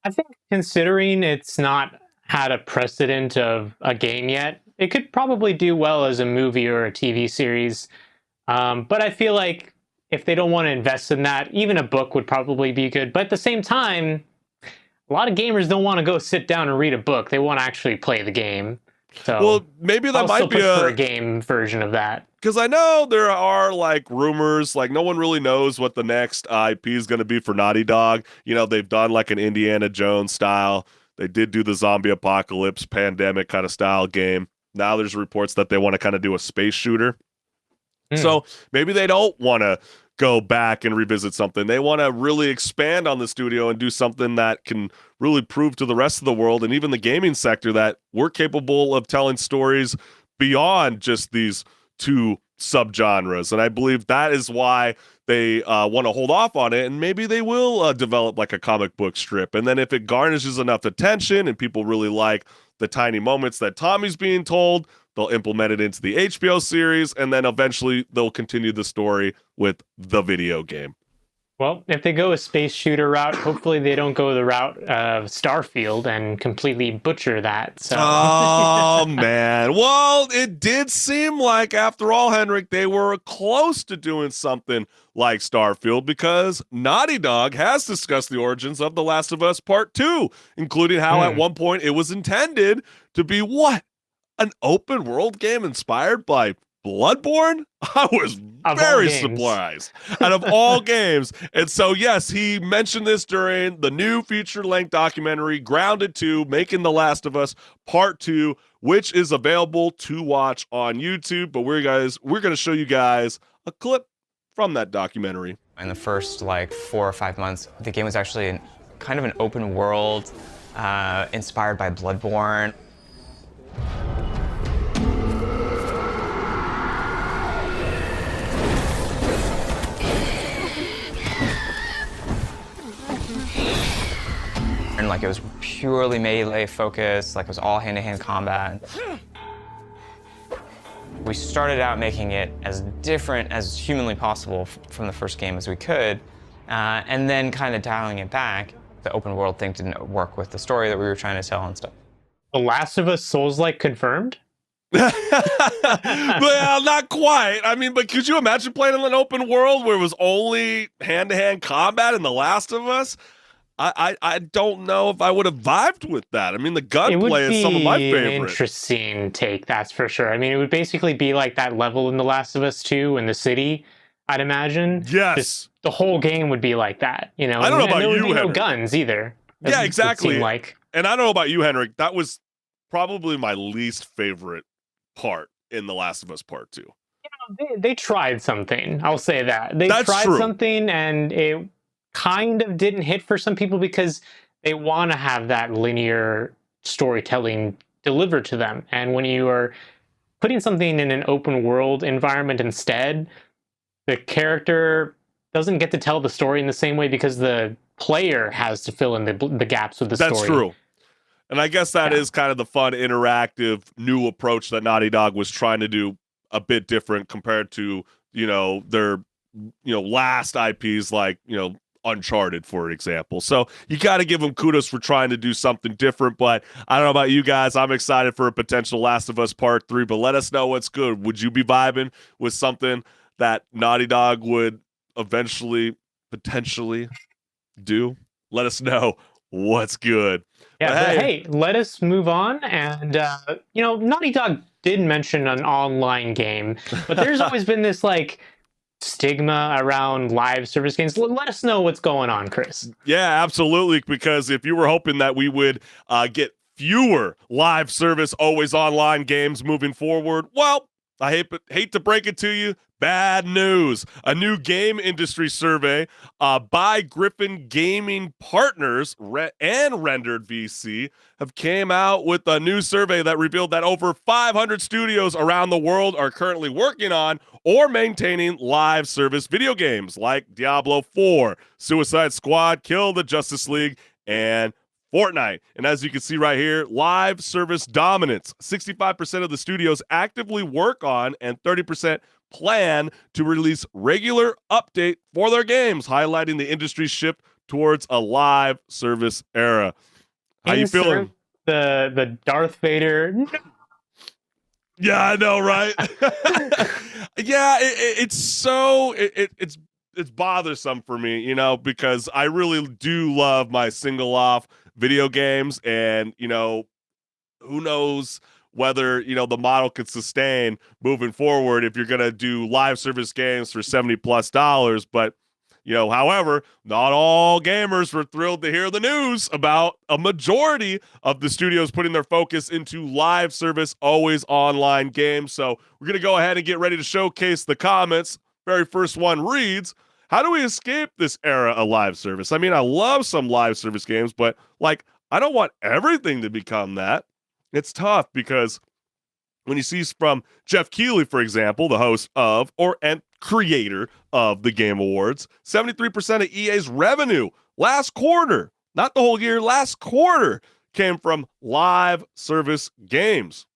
I think considering it's not had a precedent of a game yet, it could probably do well as a movie or a TV series. But I feel like if they don't want to invest in that, even a book would probably be good. But at the same time, a lot of gamers don't want to go sit down and read a book. They want to actually play the game. So Well, maybe that I'll might still be prefer a a game version of that. because I know there are like rumors, like no one really knows what the next IP is going to be for Naughty Dog. You know, they've done like an Indiana Jones style. They did do the zombie apocalypse pandemic kind of style game. Now there's reports that they want to kind of do a space shooter. So maybe they don't want to go back and revisit something. They want to really expand on the studio and do something that can really prove to the rest of the world and even the gaming sector that we're capable of telling stories beyond just these two subgenres. And I believe that is why they want to hold off on it. And maybe they will develop like a comic book strip. And then if it garnishes enough attention and people really like the tiny moments that Tommy's being told, they'll implement it into the HBO series, and then eventually they'll continue the story with the video game. Well, if they go a space shooter route, hopefully they don't go the route of Starfield and completely butcher that. So. Oh, man. Well, it did seem like, after all, HenricK, they were close to doing something like Starfield because Naughty Dog has discussed the origins of The Last of Us Part 2, including how at one point it was intended to be what? An open world game inspired by Bloodborne? I was very surprised. Out of all games. And so, yes, he mentioned this during the new feature-length documentary, Grounded 2, Making The Last of Us Part 2, which is available to watch on YouTube. But we're going to show you guys a clip from that documentary. In the first, 4 or 5 months, the game was actually kind of an open world, inspired by Bloodborne. And it was purely melee focused, it was all hand-to-hand combat. We started out making it as different as humanly possible from the first game as we could, and then kind of dialing it back. The open world thing didn't work with the story that we were trying to tell and stuff. The Last of Us Souls-like confirmed? Well, not quite. I mean, but could you imagine playing in an open world where it was only hand-to-hand combat in The Last of Us? I don't know if I would have vibed with that. I mean, the gunplay is some of my favorite. It would be an interesting take, that's for sure. I mean, it would basically be like that level in The Last of Us 2 in the city, I'd imagine. Yes. Just the whole game would be like that, you know? I don't know about there you, would be no HenricK. guns either. Yeah, exactly. Like. And I don't know about you, HenricK. That was probably my least favorite part in The Last of Us Part 2. They tried something. I'll say that. They That's tried true. something and it kind of didn't hit for some people because they want to have that linear storytelling delivered to them. And when you are putting something in an open world environment instead, the character doesn't get to tell the story in the same way because the player has to fill in the gaps with the story. That's true. And I guess that is kind of the fun, interactive, new approach that Naughty Dog was trying to do a bit different compared to, their, last IPs like, Uncharted, for example. So you got to give them kudos for trying to do something different. But I don't know about you guys. I'm excited for a potential Last of Us Part 3, but let us know what's good. Would you be vibing with something that Naughty Dog would eventually, potentially do? Let us know what's good. Yeah, but hey, let us move on. And, Naughty Dog did mention an online game, but there's always been this, stigma around live service games. Let us know what's going on, Chris. Yeah, absolutely. Because if you were hoping that we would get fewer live service, always online games moving forward, well, I hate to break it to you. Bad news. A new game industry survey by Griffin Gaming Partners and Rendered VC have came out with a new survey that revealed that over 500 studios around the world are currently working on or maintaining live service video games like Diablo 4, Suicide Squad, Kill the Justice League, and Fortnite. And as you can see right here, live service dominance. 65% of the studios actively work on and 30% plan to release regular update for their games, highlighting the industry's shift towards a live service era. How you feeling? The Darth Vader. Yeah, I know, right? Yeah, it's bothersome for me, you know, because I really do love my single off video games, and you know, who knows whether, you know, the model could sustain moving forward if you're gonna do live service games for $70+. But you know, however, not all gamers were thrilled to hear the news about a majority of the studios putting their focus into live service, always online games. So we're going to go ahead and get ready to showcase the comments. Very first one reads, how do we escape this era of live service? I mean, I love some live service games, but like, I don't want everything to become that. It's tough because when you see from Jeff Keighley, for example, the host of and creator of the Game Awards, 73% of EA's revenue last quarter, not the whole year, last quarter, came from live service games.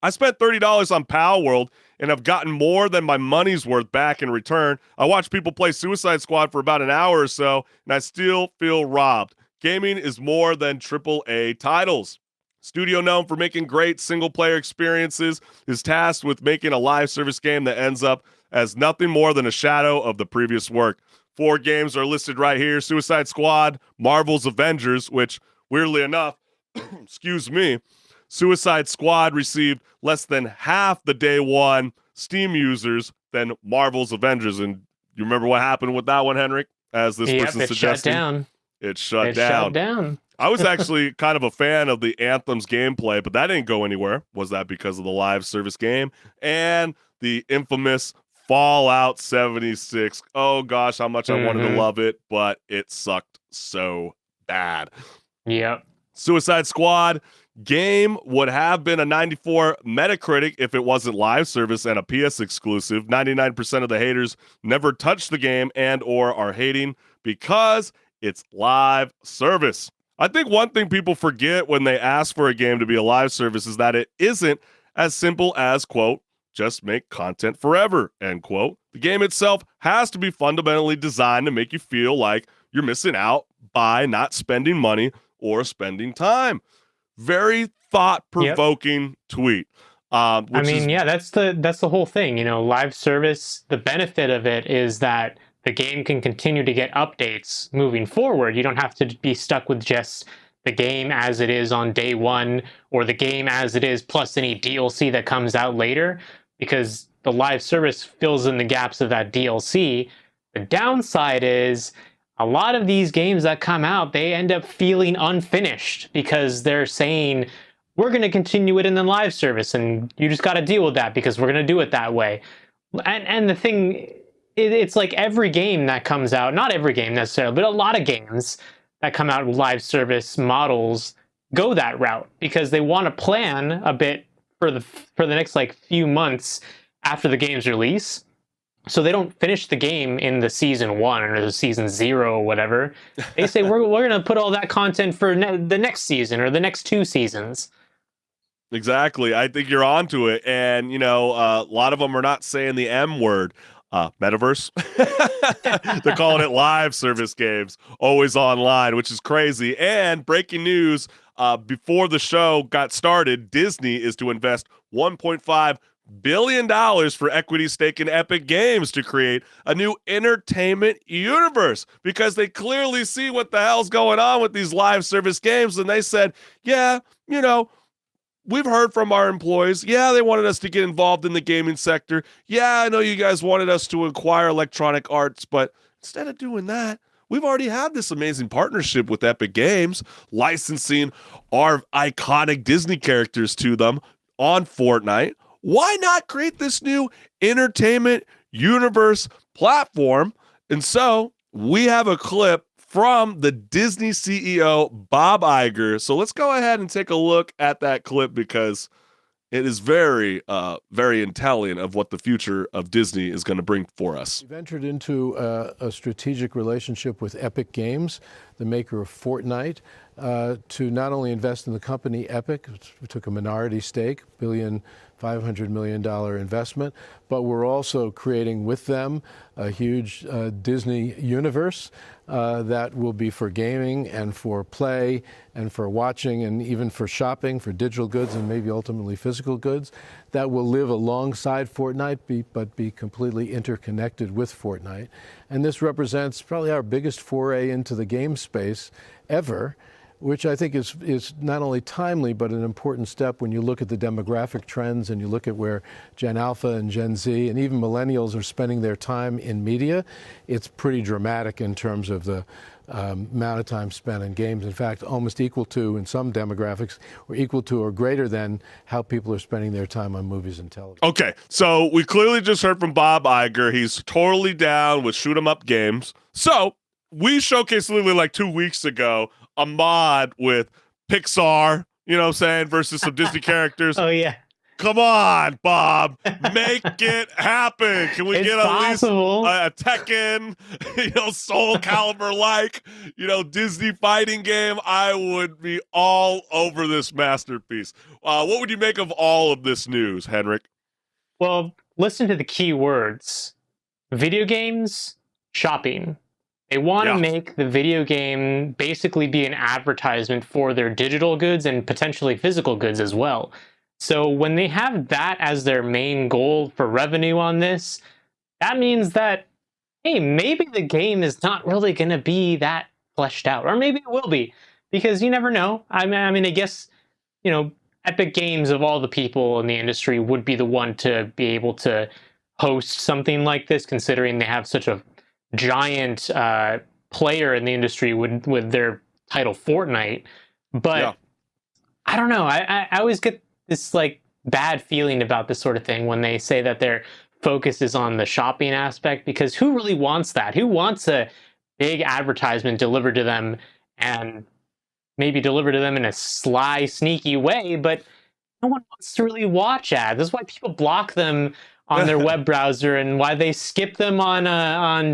I spent $30 on Pal World and have gotten more than my money's worth back in return. I watched people play Suicide Squad for about an hour or so, and I still feel robbed. Gaming is more than AAA titles. Studio known for making great single-player experiences is tasked with making a live service game that ends up as nothing more than a shadow of the previous work. 4 games are listed right here: Suicide Squad, Marvel's Avengers, which, weirdly enough, excuse me, Suicide Squad received less than half the day one Steam users than Marvel's Avengers. And you remember what happened with that one, HenricK? As this person suggested, it shut down. I was actually kind of a fan of the Anthem's gameplay, but that didn't go anywhere. Was that because of the live service game and the infamous Fallout 76? Oh gosh, how much I wanted to love it, but it sucked so bad. Yep. Suicide Squad game would have been a 94 Metacritic if it wasn't live service and a PS exclusive. 99% of the haters never touched the game and or are hating because it's live service. I think one thing people forget when they ask for a game to be a live service is that it isn't as simple as, quote, just make content forever, end quote. The game itself has to be fundamentally designed to make you feel like you're missing out by not spending money or spending time. Very thought-provoking tweet. I mean, yeah, that's the whole thing. You know, live service, the benefit of it is that the game can continue to get updates moving forward. You don't have to be stuck with just the game as it is on day one, or the game as it is plus any DLC that comes out later, because the live service fills in the gaps of that DLC. The downside is a lot of these games that come out, they end up feeling unfinished because they're saying, we're going to continue it in the live service, and you just got to deal with that because we're going to do it that way. And the thing, it's like every game that comes out, not every game necessarily, but a lot of games that come out with live service models go that route because they want to plan a bit for the next like few months after the game's release. So they don't finish the game in the season 1 or the season 0 or whatever. They say we're going to put all that content for the next season or the next 2 seasons. Exactly. I think you're onto it. And, you know, a lot of them are not saying the M word. Metaverse. They're calling it live service games, always online, which is crazy. And breaking news, before the show got started, Disney is to invest $1.5 billion for equity stake in Epic Games to create a new entertainment universe, because they clearly see what the hell's going on with these live service games. And they said, yeah, you know, we've heard from our employees. Yeah, they wanted us to get involved in the gaming sector. Yeah, I know you guys wanted us to acquire Electronic Arts, but instead of doing that, we've already had this amazing partnership with Epic Games, licensing our iconic Disney characters to them on Fortnite. Why not create this new entertainment universe platform? And so we have a clip from the Disney CEO, Bob Iger. So let's go ahead and take a look at that clip because it is very, very telling of what the future of Disney is going to bring for us. We've entered into a strategic relationship with Epic Games, the maker of Fortnite. to not only invest in the company Epic, we took a minority stake, $1.5 billion investment, but we're also creating with them a huge Disney universe that will be for gaming and for play and for watching and even for shopping, for digital goods and maybe ultimately physical goods that will live alongside Fortnite but be completely interconnected with Fortnite. And this represents probably our biggest foray into the game space ever, which I think is not only timely, but an important step when you look at the demographic trends and you look at where Gen Alpha and Gen Z and even millennials are spending their time in media. It's pretty dramatic in terms of the amount of time spent in games. In fact, almost equal to, in some demographics, or equal to or greater than how people are spending their time on movies and television. Okay, so we clearly just heard from Bob Iger. He's totally down with shoot 'em up games. So we showcased literally like 2 weeks ago a mod with Pixar, you know what I'm saying, versus some Disney characters. Oh, yeah. Come on, Bob. Make it happen. Can we get at least a Tekken, Soul Calibur-like, Disney fighting game? I would be all over this masterpiece. What would you make of all of this news, HenricK? Well, listen to the key words. Video games, shopping. They want to make the video game basically be an advertisement for their digital goods and potentially physical goods as well. So when they have that as their main goal for revenue on this, that means that, hey, maybe the game is not really going to be that fleshed out, or maybe it will be, because you never know. I mean, I guess, Epic Games of all the people in the industry would be the one to be able to host something like this, considering they have such a giant player in the industry with their title Fortnite. But I don't know. I always get this bad feeling about this sort of thing when they say that their focus is on the shopping aspect, because who really wants that? Who wants a big advertisement delivered to them, and maybe delivered to them in a sly, sneaky way, but no one wants to really watch ads. That's why people block them on their web browser and why they skip them on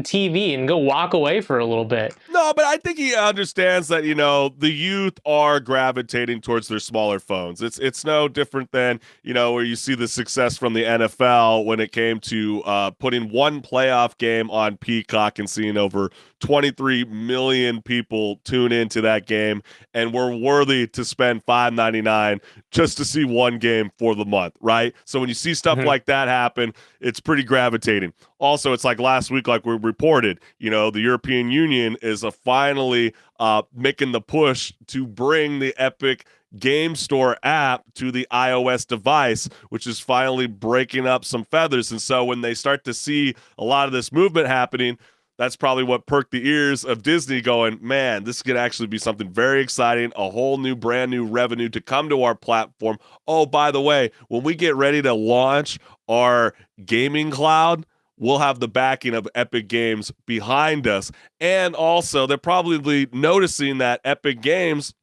TV and go walk away for a little bit. No, but I think he understands that, the youth are gravitating towards their smaller phones. It's no different than, where you see the success from the NFL when it came to putting one playoff game on Peacock and seeing over 23 million people tune into that game, and we're worthy to spend $5.99 just to see one game for the month, right? So when you see stuff like that happen, it's pretty gravitating. Also, it's like last week, like we reported, the European Union is finally making the push to bring the Epic Game Store app to the iOS device, which is finally breaking up some feathers. And so when they start to see a lot of this movement happening, that's probably what perked the ears of Disney, going, man, this could actually be something very exciting, a whole new, brand new revenue to come to our platform. Oh, by the way, when we get ready to launch our gaming cloud, we'll have the backing of Epic Games behind us. And also, they're probably noticing that Epic Games,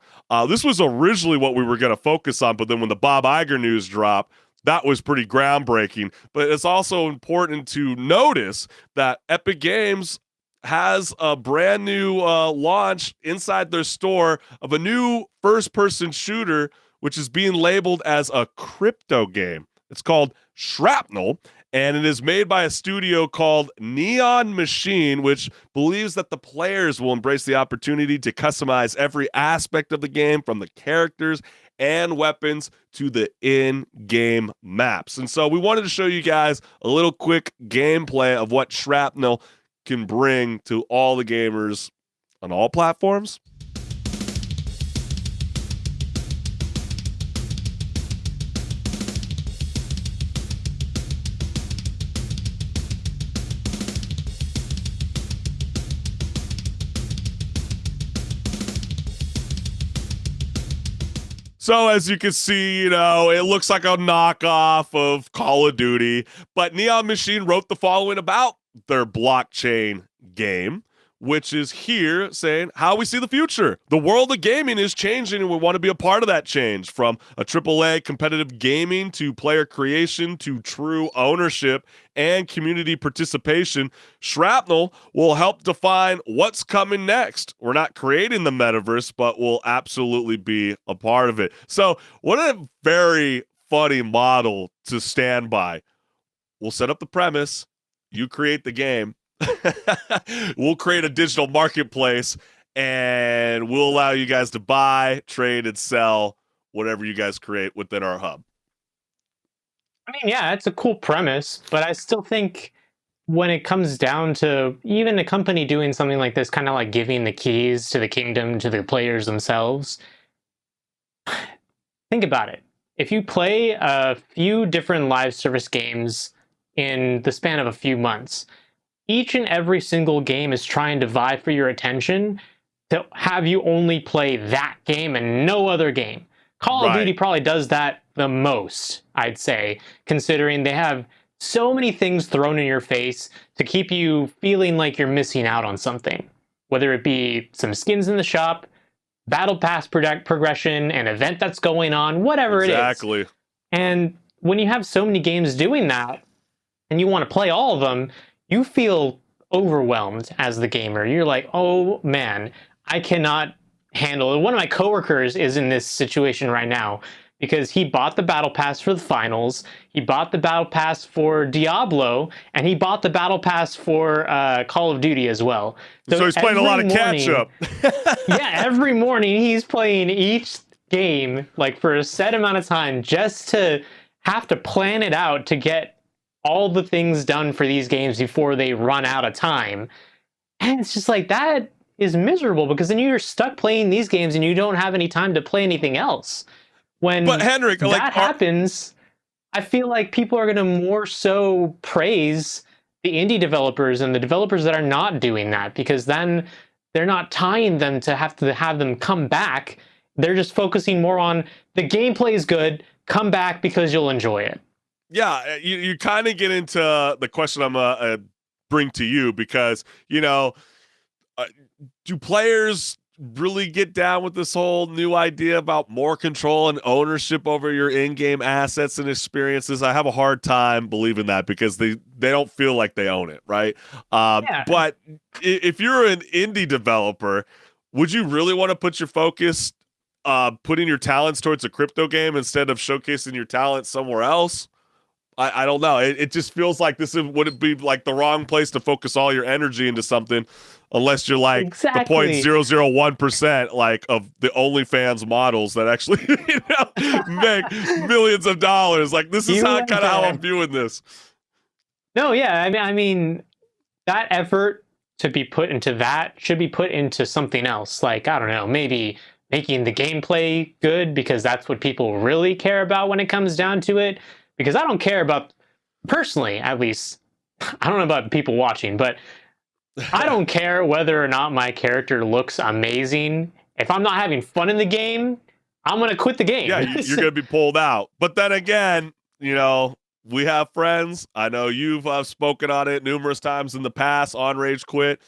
this was originally what we were going to focus on, but then when the Bob Iger news dropped, that was pretty groundbreaking. But it's also important to notice that Epic Games has a brand new launch inside their store of a new first-person shooter, which is being labeled as a crypto game. It's called Shrapnel, and it is made by a studio called Neon Machine, which believes that the players will embrace the opportunity to customize every aspect of the game, from the characters and weapons to the in-game maps. And so we wanted to show you guys a little quick gameplay of what Shrapnel can bring to all the gamers on all platforms. So as you can see, it looks like a knockoff of Call of Duty, but Neon Machine wrote the following about their blockchain game, which is here saying how we see the future. The world of gaming is changing, and we want to be a part of that change, from a AAA competitive gaming to player creation to true ownership and community participation. Shrapnel will help define what's coming next. We're not creating the metaverse, but we'll absolutely be a part of it. So what a very funny model to stand by. We'll set up the premise. You create the game. We'll create a digital marketplace, and we'll allow you guys to buy, trade, and sell whatever you guys create within our hub. I mean, yeah, it's a cool premise, but I still think when it comes down to even a company doing something like this, kind of like giving the keys to the kingdom to the players themselves, think about it. If you play a few different live service games in the span of a few months, each and every single game is trying to vie for your attention to have you only play that game and no other game. Call of Duty probably does that the most, I'd say, considering they have so many things thrown in your face to keep you feeling like you're missing out on something. Whether it be some skins in the shop, battle pass progression, an event that's going on, whatever it is. Exactly. And when you have so many games doing that, and you want to play all of them, you feel overwhelmed as the gamer. You're like, oh man, I cannot handle it. One of my coworkers is in this situation right now because he bought the battle pass for the finals, he bought the battle pass for Diablo, and he bought the battle pass for Call of Duty as well. So he's playing a lot of catch up. Yeah, every morning he's playing each game like for a set amount of time just to have to plan it out to get all the things done for these games before they run out of time. And it's just like, that is miserable because then you're stuck playing these games and you don't have any time to play anything else. When but HenricK, that happens, I feel like people are going to more so praise the indie developers and the developers that are not doing that, because then they're not tying them to have them come back. They're just focusing more on the gameplay is good, come back because you'll enjoy it. Yeah, you kind of get into the question I'm going to bring to you because, do players really get down with this whole new idea about more control and ownership over your in-game assets and experiences? I have a hard time believing that because they don't feel like they own it, right? But if you're an indie developer, would you really want to put your focus putting your talents towards a crypto game instead of showcasing your talent somewhere else? I don't know. It just feels like would it be like the wrong place to focus all your energy into something, unless you're like the 0.001% like of the OnlyFans models that actually make millions of dollars. Like this is how I'm viewing this. No, yeah, I mean that effort to be put into that should be put into something else. Like, I don't know, maybe making the gameplay good because that's what people really care about when it comes down to it. Because I don't care about, personally, at least, I don't know about people watching, but I don't care whether or not my character looks amazing. If I'm not having fun in the game, I'm going to quit the game. Yeah, you're going to be pulled out. But then again, we have friends. I know you've spoken on it numerous times in the past on Rage Quit.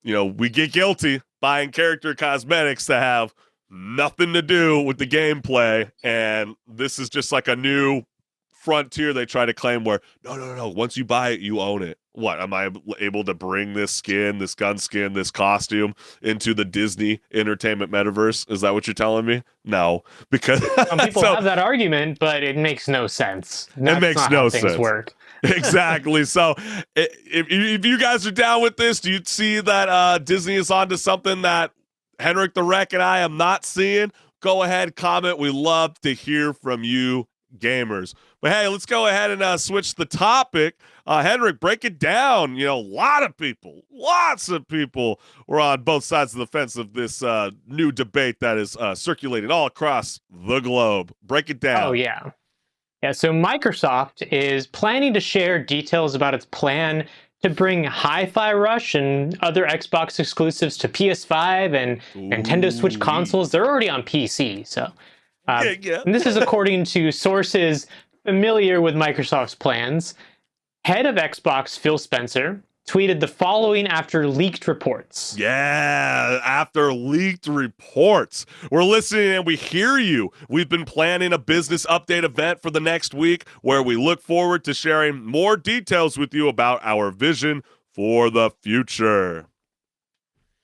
We get guilty buying character cosmetics that have nothing to do with the gameplay. And this is just like a new frontier they try to claim where no, once you buy it you own it. What, am I able to bring this skin, this gun skin, this costume into the Disney entertainment metaverse? Is that what you're telling me? No, because some people have that argument, but it makes no sense. It makes no sense. Work. Exactly. So if you guys are down with this, do you see that Disney is onto something that HenricK the Wreck and I am not seeing? Go ahead, comment. We love to hear from you gamers. But hey, let's go ahead and switch the topic. HenricK, break it down. Lots of people were on both sides of the fence of this new debate that is circulating all across the globe. Break it down. Oh, yeah. Yeah, so Microsoft is planning to share details about its plan to bring Hi-Fi Rush and other Xbox exclusives to PS5 and Nintendo Switch consoles. They're already on PC, so... And this is according to sources familiar with Microsoft's plans. Head of Xbox, Phil Spencer, tweeted the following after leaked reports. Yeah, after leaked reports. We're listening and we hear you. We've been planning a business update event for the next week where we look forward to sharing more details with you about our vision for the future.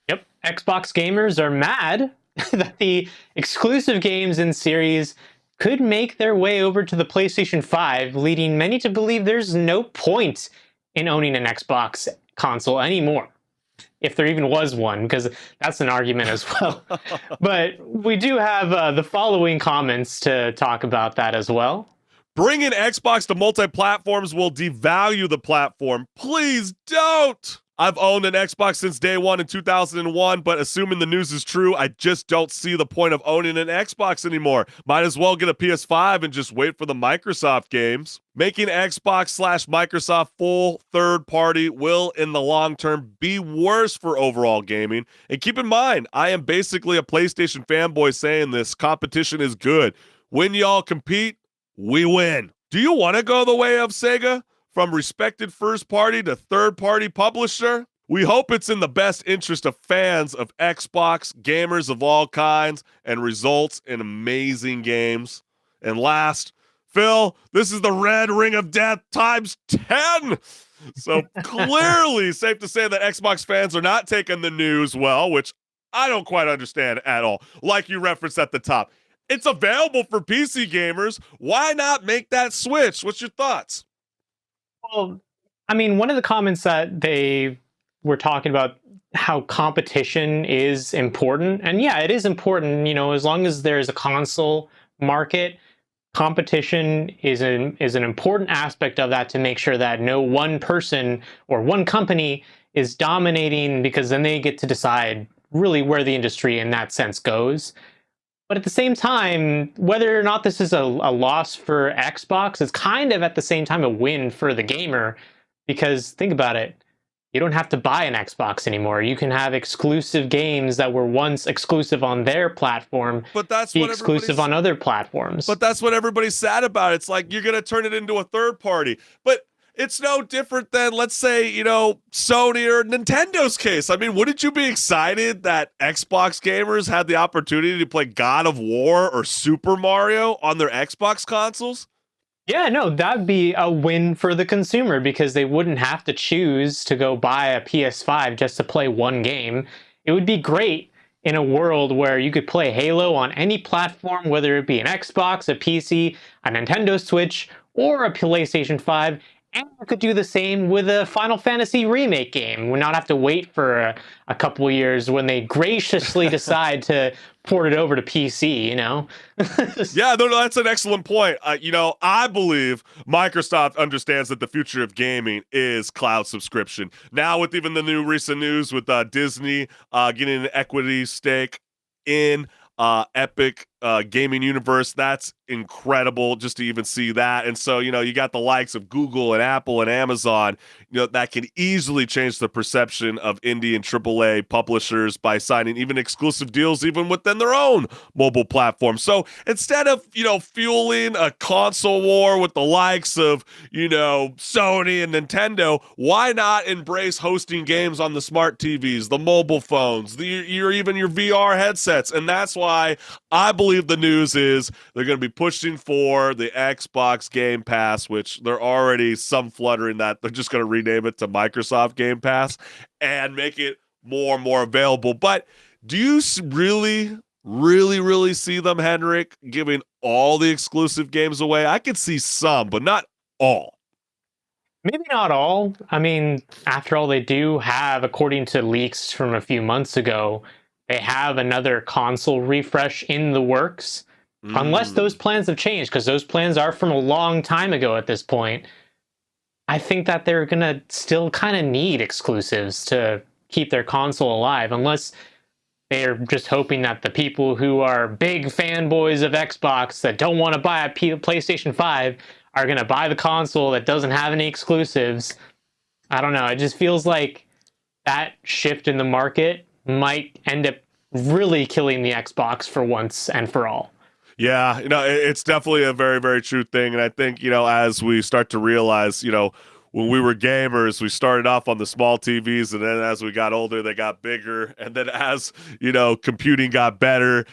Yep, Xbox gamers are mad that the exclusive games in series could make their way over to the PlayStation 5, leading many to believe there's no point in owning an Xbox console anymore, if there even was one, because that's an argument as well. But we do have the following comments to talk about that as well. Bringing Xbox to multi-platforms will devalue the platform. Please don't. I've owned an Xbox since day one in 2001, but assuming the news is true, I just don't see the point of owning an Xbox anymore. Might as well get a PS5 and just wait for the Microsoft games. Making Xbox/Microsoft full third party will, in the long term, be worse for overall gaming. And keep in mind, I am basically a PlayStation fanboy saying this. Competition is good. When y'all compete, we win. Do you want to go the way of Sega? From respected first party to third party publisher? We hope it's in the best interest of fans of Xbox, gamers of all kinds, and results in amazing games. And last, Phil, this is the red ring of death times 10. So clearly safe to say that Xbox fans are not taking the news well, which I don't quite understand at all. Like you referenced at the top. It's available for PC gamers. Why not make that switch? What's your thoughts? Well, I mean, one of the comments that they were talking about how competition is important. And yeah, it is important, you know, as long as there's a console market, competition is an important aspect of that to make sure that no one person or one company is dominating, because then they get to decide really where the industry in that sense goes. But at the same time, whether or not this is a loss for Xbox is kind of at the same time a win for the gamer, because think about it. You don't have to buy an Xbox anymore. You can have exclusive games that were once exclusive on their platform be exclusive on other platforms. But that's what everybody's sad about. It's like you're going to turn it into a third party. But it's no different than, let's say, you know, Sony or Nintendo's case. I mean, wouldn't you be excited that Xbox gamers had the opportunity to play God of War or Super Mario on their Xbox consoles? Yeah, no, that'd be a win for the consumer, because they wouldn't have to choose to go buy a PS5 just to play one game. It would be great in a world where you could play Halo on any platform, whether it be an Xbox, a PC, a Nintendo Switch, or a PlayStation 5. And you could do the same with a Final Fantasy remake game. We not have to wait for a couple of years when they graciously decide to port it over to PC, you know? Yeah, no, that's an excellent point. You know, I believe Microsoft understands that the future of gaming is cloud subscription. Now, with even the recent news with Disney getting an equity stake in Epic gaming universe, that's incredible just to even see that. And so, you know, you got the likes of Google and Apple and Amazon, you know, that can easily change the perception of indie and AAA publishers by signing even exclusive deals even within their own mobile platform. So instead of, you know, fueling a console war with the likes of, you know, Sony and Nintendo, why not embrace hosting games on the smart TVs, the mobile phones, even your VR headsets? And that's why I believe the news is they're going to be pushing for the Xbox Game Pass, which they're already some fluttering that they're just going to rename it to Microsoft Game Pass and make it more and more available. But do you really see them, HenricK, giving all the exclusive games away? I could see some, but not all. Maybe not all. I mean, after all, they do have, according to leaks from a few months ago, they have another console refresh in the works. Unless those plans have changed, because those plans are from a long time ago at this point. I think that they're going to still kind of need exclusives to keep their console alive, unless they're just hoping that the people who are big fanboys of Xbox that don't want to buy a PlayStation 5 are going to buy the console that doesn't have any exclusives. I don't know. It just feels like that shift in the market might end up really killing the Xbox for once and for all. Yeah, you know, it's definitely a very, very true thing. And I think, you know, as we start to realize, you know, when we were gamers, we started off on the small TVs, and then as we got older, they got bigger. And then as, computing got better,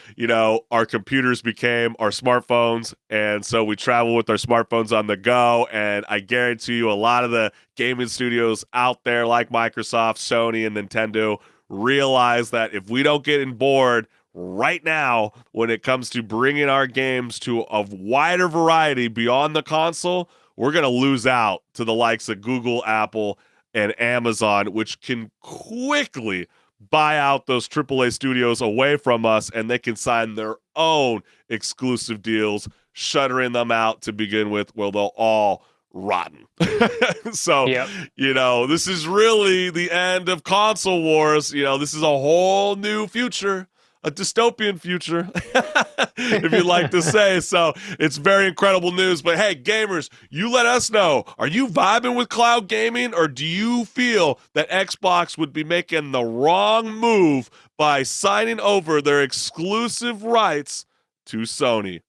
our computers became our smartphones. And so we travel with our smartphones on the go. And I guarantee you a lot of the gaming studios out there like Microsoft, Sony, and Nintendo realize that if we don't get on board right now when it comes to bringing our games to a wider variety beyond the console, we're going to lose out to the likes of Google, Apple, and Amazon, which can quickly buy out those AAA studios away from us, and they can sign their own exclusive deals, shuttering them out to begin with, where they'll all rotten. So, this is really the end of console wars. This is a whole new future, a dystopian future, if you'd like to say. So it's very incredible news. But hey, gamers, you let us know. Are you vibing with cloud gaming, or do you feel that Xbox would be making the wrong move by signing over their exclusive rights to Sony?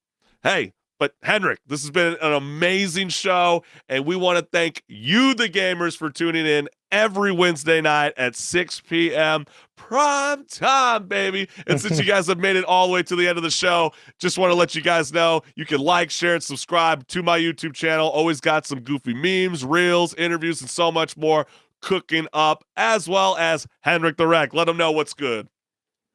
Hey, but HenricK, this has been an amazing show, and we want to thank you, the gamers, for tuning in every Wednesday night at 6 p.m. prime time, baby. And since you guys have made it all the way to the end of the show, just want to let you guys know you can like, share, and subscribe to my YouTube channel. Always got some goofy memes, reels, interviews, and so much more cooking up, as well as HenricK the Wreck. Let them know what's good.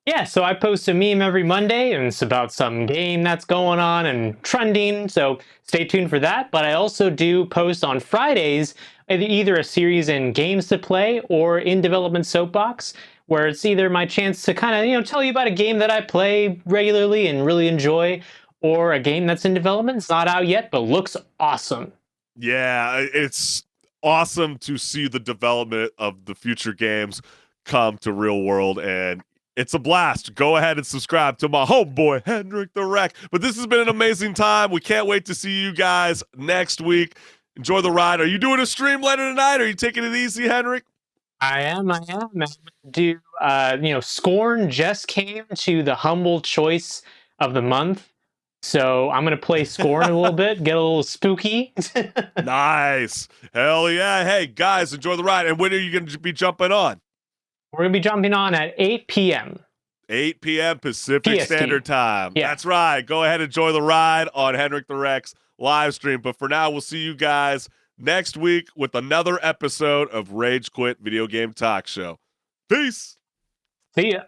Yeah, so I post a meme every Monday, and it's about some game that's going on and trending, so stay tuned for that. But I also do post on Fridays either a series in Games to Play or In Development Soapbox, where it's either my chance to kind of, tell you about a game that I play regularly and really enjoy, or a game that's in development. It's not out yet, but looks awesome. Yeah, it's awesome to see the development of the future games come to real world, and it's a blast. Go ahead and subscribe to my homeboy, HenricK the Wreck. But this has been an amazing time. We can't wait to see you guys next week. Enjoy the ride. Are you doing a stream later tonight? Are you taking it easy, HenricK? I am. Scorn just came to the humble choice of the month. So I'm going to play Scorn a little bit, get a little spooky. Nice. Hell yeah. Hey, guys, enjoy the ride. And when are you going to be jumping on? We're going to be jumping on at 8 p.m. 8 p.m. Pacific PST. Standard Time. Yeah. That's right. Go ahead and enjoy the ride on HenricK the Wreck's live stream. But for now, we'll see you guys next week with another episode of Rage Quit Video Game Talk Show. Peace. See ya.